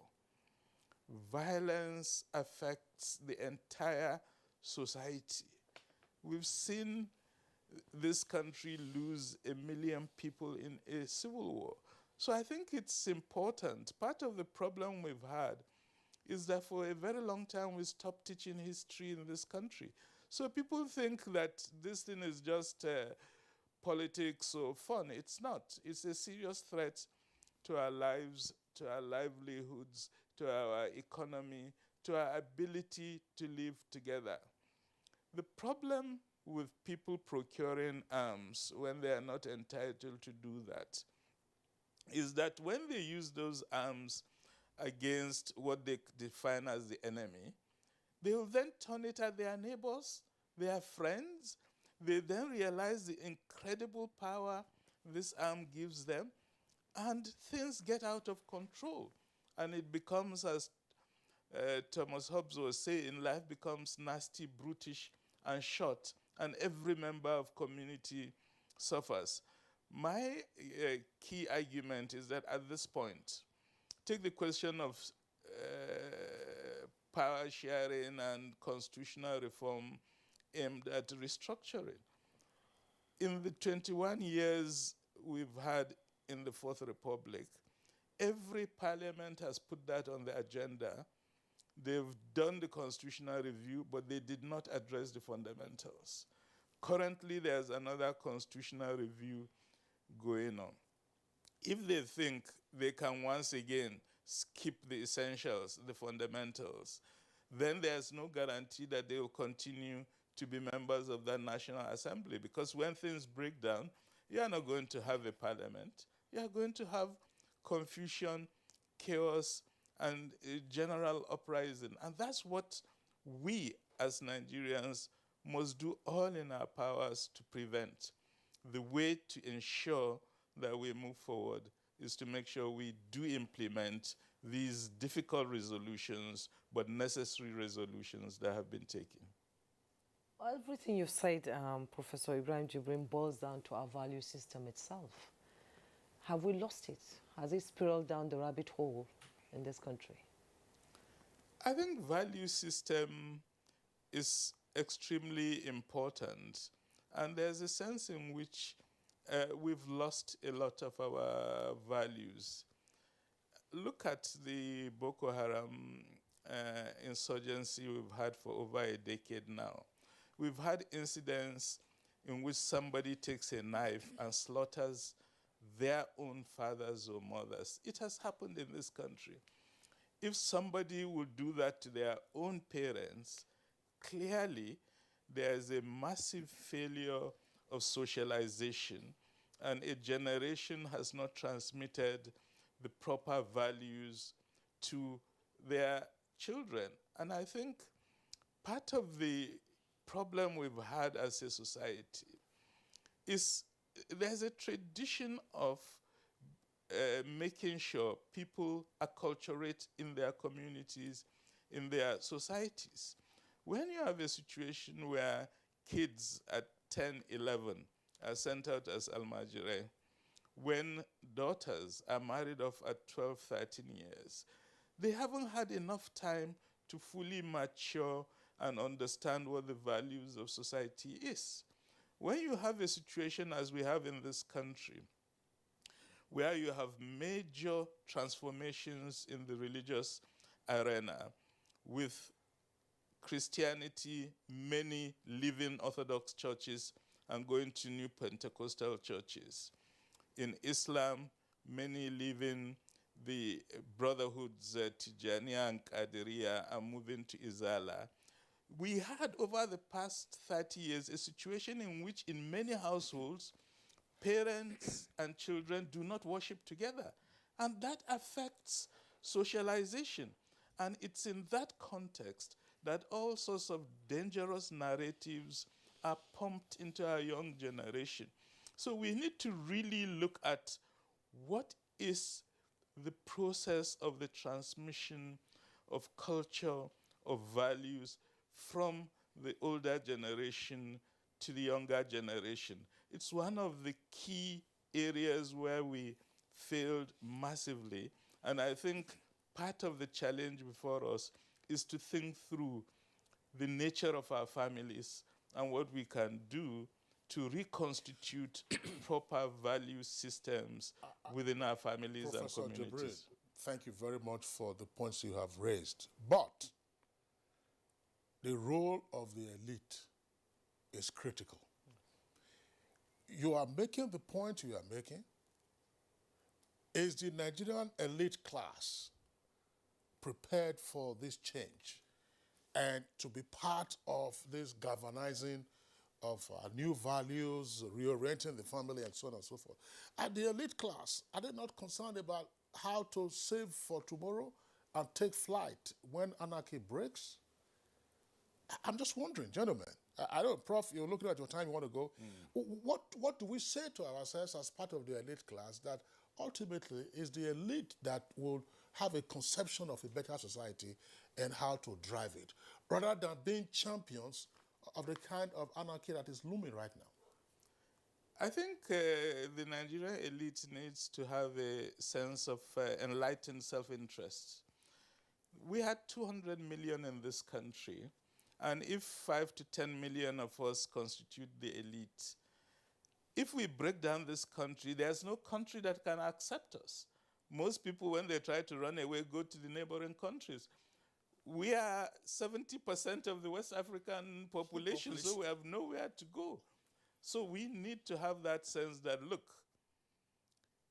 Violence affects the entire society. We've seen this country lose 1 million people in a civil war. So I think it's important. Part of the problem we've had is that for a very long time we stopped teaching history in this country. So people think that this thing is just politics or fun. It's not. It's a serious threat to our lives, to our livelihoods, to our economy, to our ability to live together. The problem with people procuring arms when they are not entitled to do that is that when they use those arms against what they define as the enemy, they will then turn it at their neighbors, their friends. They then realize the incredible power this arm gives them, and things get out of control. And it becomes, as Thomas Hobbes was saying, life becomes nasty, brutish, and short, and every member of community suffers. My key argument is that at this point, take the question of power sharing and constitutional reform aimed at restructuring. In the 21 years we've had in the Fourth Republic, every parliament has put that on the agenda. They've done the constitutional review, but they did not address the fundamentals. Currently, there's another constitutional review going on. If they think they can once again skip the essentials, the fundamentals, then there's no guarantee that they will continue to be members of that National Assembly, because when things break down, you are not going to have a parliament. You are going to have confusion, chaos, and a general uprising. And that's what we as Nigerians must do all in our powers to prevent. The way to ensure that we move forward is to make sure we do implement these difficult resolutions, but necessary resolutions that have been taken. Everything you've said, Professor Ibrahim Jibrin, boils down to our value system itself. Have we lost it? Has it spiraled down the rabbit hole in this country? I think value system is extremely important, and there's a sense in which we've lost a lot of our values. Look at the Boko Haram insurgency we've had for over a decade now. We've had incidents in which somebody takes a knife and slaughters their own fathers or mothers. It has happened in this country. If somebody would do that to their own parents, clearly there is a massive failure of socialization, and a generation has not transmitted the proper values to their children. And I think part of the problem we've had as a society is there's a tradition of making sure people acculturate in their communities, in their societies. When you have a situation where kids at 10, 11 are sent out as almajire, when daughters are married off at 12, 13 years, they haven't had enough time to fully mature and understand what the values of society is. When you have a situation as we have in this country, where you have major transformations in the religious arena, with Christianity, many leaving Orthodox churches and going to new Pentecostal churches. In Islam, many leaving the brotherhoods, Tijaniya and Qadiriya, and moving to Izala. We had, over the past 30 years, a situation in which in many households, parents and children do not worship together. And that affects socialization. And it's in that context that all sorts of dangerous narratives are pumped into our young generation. So we need to really look at what is the process of the transmission of culture, of values from the older generation to the younger generation. It's one of the key areas where we failed massively. And I think part of the challenge before us is to think through the nature of our families and what we can do to reconstitute proper value systems within our families Professor and communities. Jibril, thank you very much for the points you have raised. But the role of the elite is critical. You are making the point you are making. Is the Nigerian elite class prepared for this change and to be part of this galvanizing of new values, reorienting the family, and so on and so forth? Are the elite class, are they not concerned about how to save for tomorrow and take flight when anarchy breaks? I'm just wondering, gentlemen. I don't, Prof, you're looking at your time, you want to go. What do we say to ourselves as part of the elite class that ultimately is the elite that will have a conception of a better society and how to drive it, rather than being champions of the kind of anarchy that is looming right now? I think the Nigerian elite needs to have a sense of enlightened self-interest. We had 200 million in this country, and if 5 to 10 million of us constitute the elite, if we break down this country, there's no country that can accept us. Most people, when they try to run away, go to the neighboring countries. We are 70% of the West African population, so we have nowhere to go. So we need to have that sense that, look,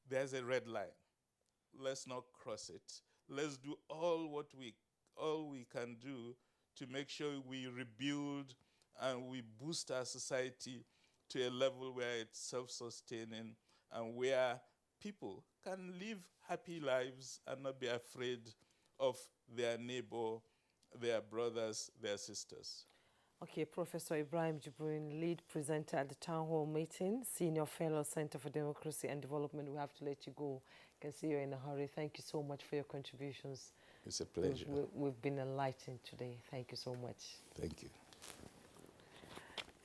there's a red line. Let's not cross it. Let's do all we can do to make sure we rebuild and we boost our society to a level where it's self-sustaining and where people can live happy lives and not be afraid of their neighbor, their brothers, their sisters. Okay, Professor Ibrahim Jibrin, lead presenter at the town hall meeting, senior fellow, Center for Democracy and Development. We have to let you go. I can see you're in a hurry. Thank you so much for your contributions. It's a pleasure. We've been enlightened today. Thank you so much. Thank you.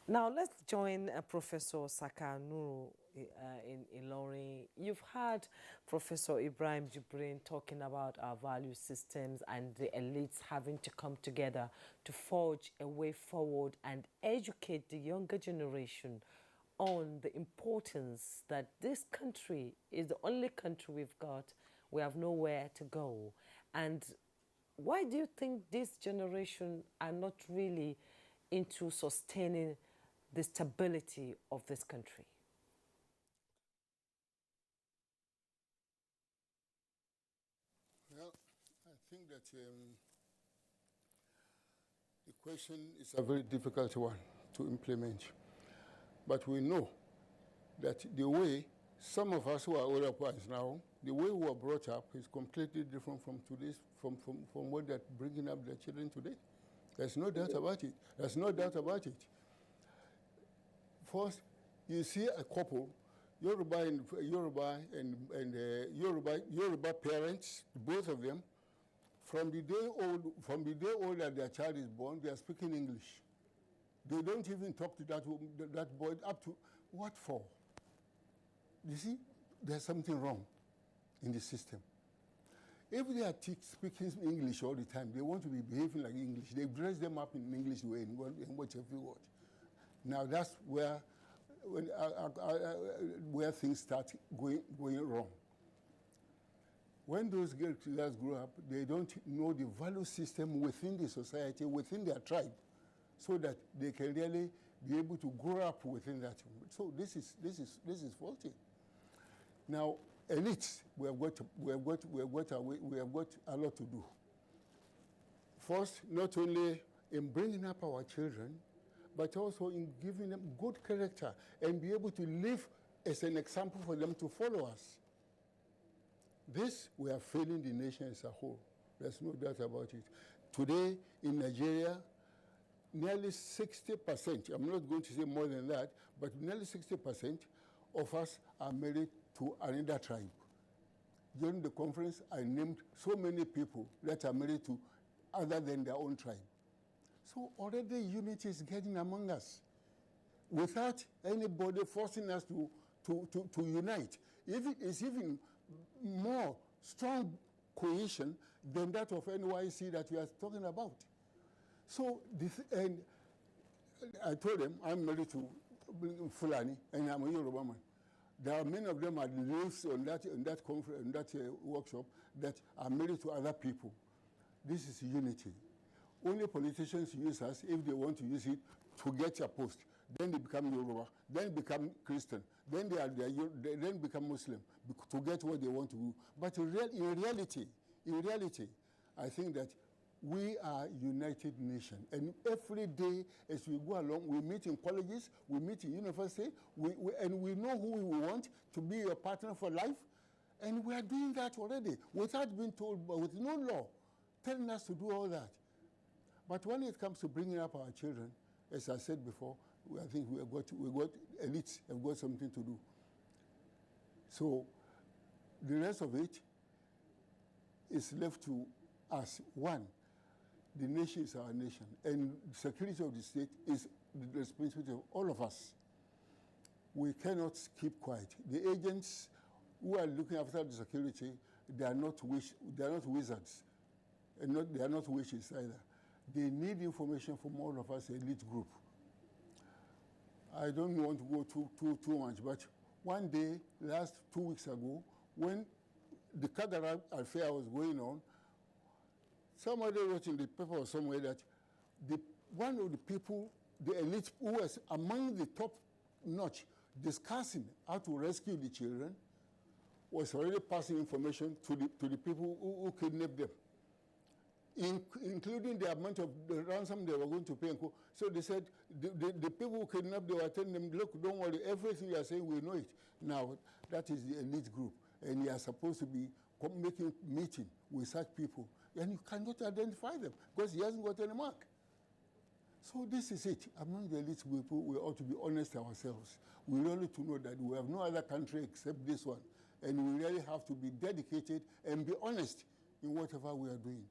Now let's join Professor Saka Nuru in Ilorin. You've heard Professor Ibrahim Jibrin talking about our value systems and the elites having to come together to forge a way forward and educate the younger generation on the importance that this country is the only country we've got. We have nowhere to go. And Why do you think this generation are not really into sustaining the stability of this country? Well, I think that the question is a very difficult one to implement. But we know that the way some of us who are older ones now, the way we were brought up is completely different from today's, from what they're bringing up their children today. There's no doubt about it. There's no doubt about it. First, you see a couple, Yoruba parents, both of them, from the day old that their child is born, they are speaking English. They don't even talk to that boy up to what for? You see, there's something wrong in the system. If they are speaking English all the time, they want to be behaving like English. They dress them up in English way and watch every word. Now that's where things start going wrong. When those girls grow up, they don't know the value system within the society, within their tribe, so that they can really be able to grow up within that. So this is faulty. Now, elites, we have got a lot to do. First, not only in bringing up our children, but also in giving them good character and be able to live as an example for them to follow us. This, we are failing the nation as a whole. There's no doubt about it. Today, in Nigeria, nearly 60%, I'm not going to say more than that, but nearly 60% of us are married to another tribe. During the conference, I named so many people that are married to other than their own tribe. So already unity is getting among us without anybody forcing us to unite. It's even more strong cohesion than that of NYC that we are talking about. So, and I told them I'm married to Fulani and I'm a Yoruba man. There are many of them that lives on that conference, on that workshop, that are married to other people. This is unity. Only politicians use us if they want to use it to get a post. Then they become Yoruba, then become Christian, then they then become Muslim to get what they want to do. But in reality, I think that we are a united nation. And every day as we go along, we meet in colleges, we meet in university, and we know who we want to be a partner for life. And we are doing that already without being told, with no law telling us to do all that. But when it comes to bringing up our children, as I said before, I think we got elites have got something to do. So the rest of it is left to us. One, the nation is our nation, and the security of the state is the responsibility of all of us. We cannot keep quiet. The agents who are looking after the security, they are not wizards, and they are not witches either. They need information from all of us, elite group. I don't want to go too much, but one day, last 2 weeks ago, when the Kagara affair was going on, somebody wrote in the paper or somewhere that one of the people, the elite who was among the top notch discussing how to rescue the children, was already passing information to the people who kidnapped them, including the amount of the ransom they were going to pay. So they said, the people who kidnapped, they were telling them, look, don't worry, everything you are saying, we know it. Now, that is the elite group, and you are supposed to be making meeting with such people, and you cannot identify them because he hasn't got any mark. So this is it. Among the elite people, we ought to be honest ourselves. We really need to know that we have no other country except this one, and we really have to be dedicated and be honest in whatever we are doing.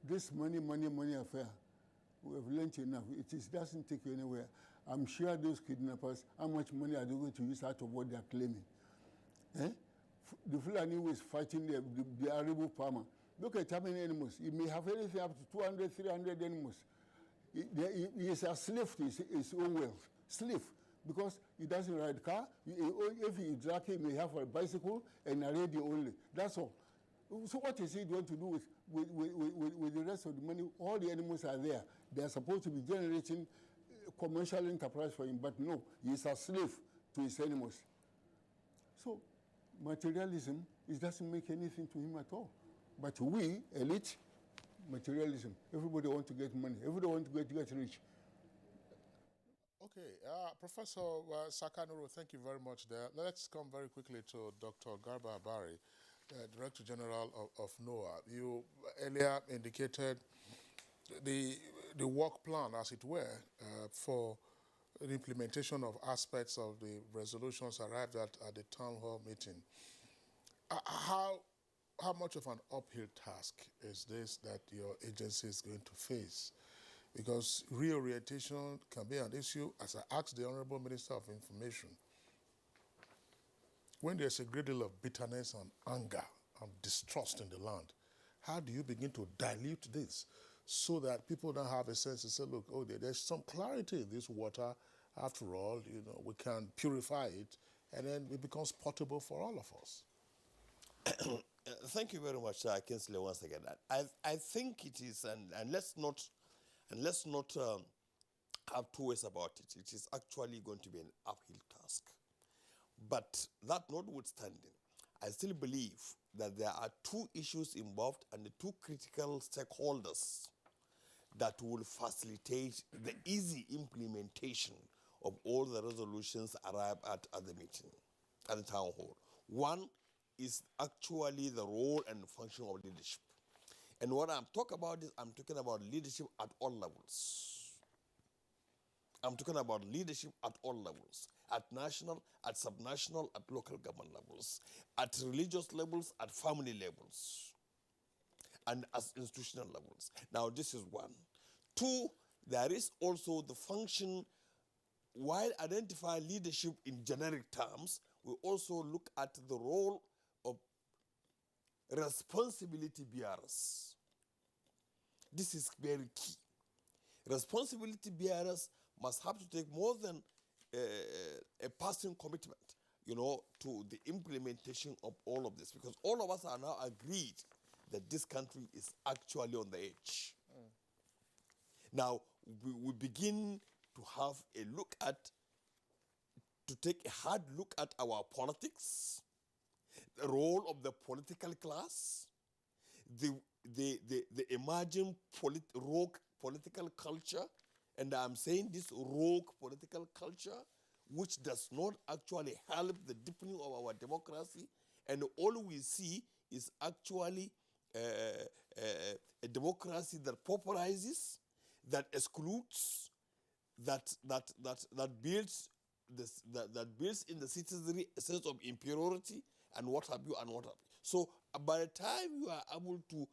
This money affair, we have learned enough. It doesn't take you anywhere. I'm sure those kidnappers, how much money are they going to use out of what they are claiming? The Fulani who is fighting the Arable farmer. Look at how many animals. He may have anything up to 200, 300 animals. He is a slave to his own wealth. Slave. Because he doesn't ride a car. If he's lucky, he may have a bicycle and a radio only. That's all. So what is he going to do with the rest of the money? All the animals are there. They are supposed to be generating commercial enterprise for him, but no, he is a slave to his animals. So materialism, it doesn't make anything to him at all. But we, elite, materialism. Everybody wants to get money. Everybody wants to get rich. Okay, Professor Sakanuru, thank you very much there. Let's come very quickly to Dr. Garba Abari, Director General of NOAA. You earlier indicated the work plan, as it were, for the implementation of aspects of the resolutions arrived at the town hall meeting. How much of an uphill task is this that your agency is going to face? Because reorientation can be an issue, as I asked the Honorable Minister of Information. When there's a great deal of bitterness and anger and distrust in the land, how do you begin to dilute this so that people don't have a sense to say, look, oh, there's some clarity in this water. After all, you know, we can purify it, and then it becomes potable for all of us. Thank you very much, Kinsley, once again. I think it is, and let's not have two ways about it. It is actually going to be an uphill task. But that notwithstanding, I still believe that there are two issues involved and the two critical stakeholders that will facilitate the easy implementation of all the resolutions arrived at the meeting, at the town hall. One is actually the role and function of leadership. And what I'm talking about is I'm talking about leadership at all levels. I'm talking about leadership at all levels, at national, at subnational, at local government levels, at religious levels, at family levels, and at institutional levels. Now, this is one. Two, there is also the function, while identifying leadership in generic terms, we also look at the role of responsibility bearers. This is very key. Responsibility bearers must have to take more than a passing commitment, you know, to the implementation of all of this, because all of us are now agreed that this country is actually on the edge. Now, we begin to have a look at, to take a hard look at our politics, the role of the political class, the emerging rogue political culture, and I'm saying this rogue political culture, which does not actually help the deepening of our democracy, and all we see is actually a democracy that pauperizes, that excludes, that builds this, that builds in the citizenry a sense of inferiority and what have you and what have you. So by the time you are able to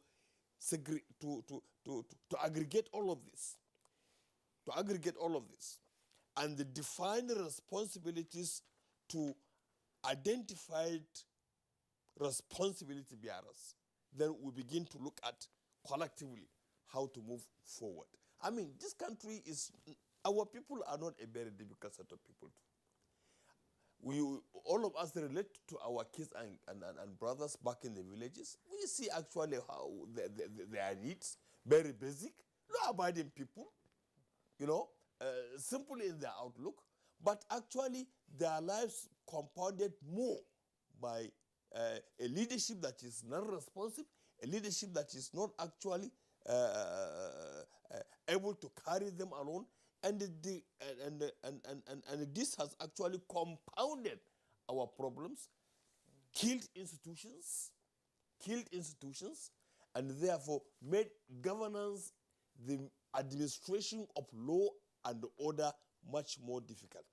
aggregate all of this, and the defined responsibilities to identified responsibility bearers, then we begin to look at collectively how to move forward. I mean, this country is, our people are not a very difficult set of people. All of us relate to our kids and brothers back in the villages. We see actually how their needs, very basic, law-abiding people, you know, simple in their outlook, but actually their lives compounded more by a leadership that is non-responsive, a leadership that is not actually able to carry them alone, and this has actually compounded our problems, killed institutions, and therefore made governance, the administration of law and order, much more difficult.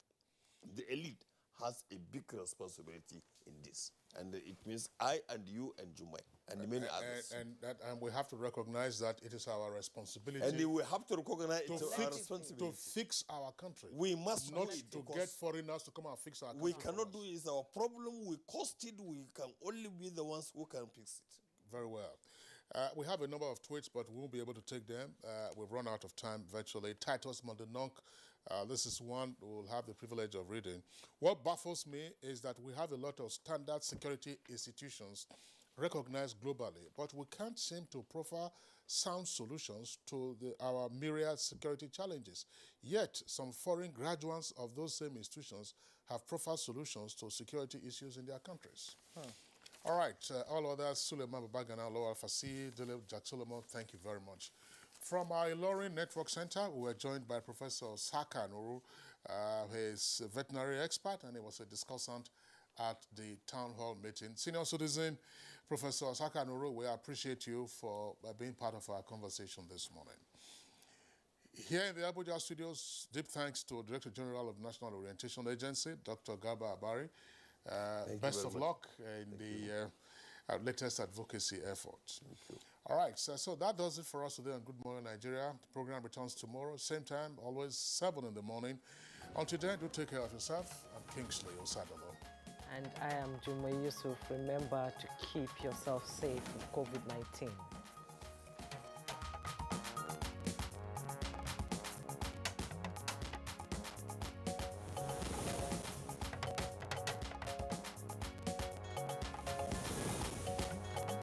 The elite has a big responsibility in this, and it means I and you and Jumai and many others. And we have to recognize that it is our responsibility. And we have to recognize it is our responsibility. To fix our country. We must not to get foreigners to come and fix our country. We cannot do it. It's our problem. We caused it. We can only be the ones who can fix it. Very well. We have a number of tweets, but we won't be able to take them. We've run out of time virtually. Titus Mondenonk, this is one we'll have the privilege of reading. What baffles me is that we have a lot of standard security institutions recognized globally, but we can't seem to proffer sound solutions to our myriad security challenges. Yet, some foreign graduates of those same institutions have proffered solutions to security issues in their countries. All right, all others, Suleiman Babagana, Lowell Fasi, Dilip Jack Solomon, thank you very much. From our Ilorin Network Center, we were joined by Professor Saka Nuru. He is a veterinary expert and he was a discussant at the town hall meeting. Senior citizen, Professor Saka Nuru, we appreciate you for being part of our conversation this morning. Here in the Abuja studios, deep thanks to Director General of National Orientation Agency, Dr. Gaba Abari. Best of luck in the latest advocacy effort. All right, so that does it for us today on Good Morning Nigeria. The program returns tomorrow, same time, always 7 in the morning. Until then, do take care of yourself. I'm Kingsley Osadolo. And I am Juma Yusuf. Remember to keep yourself safe from COVID-19.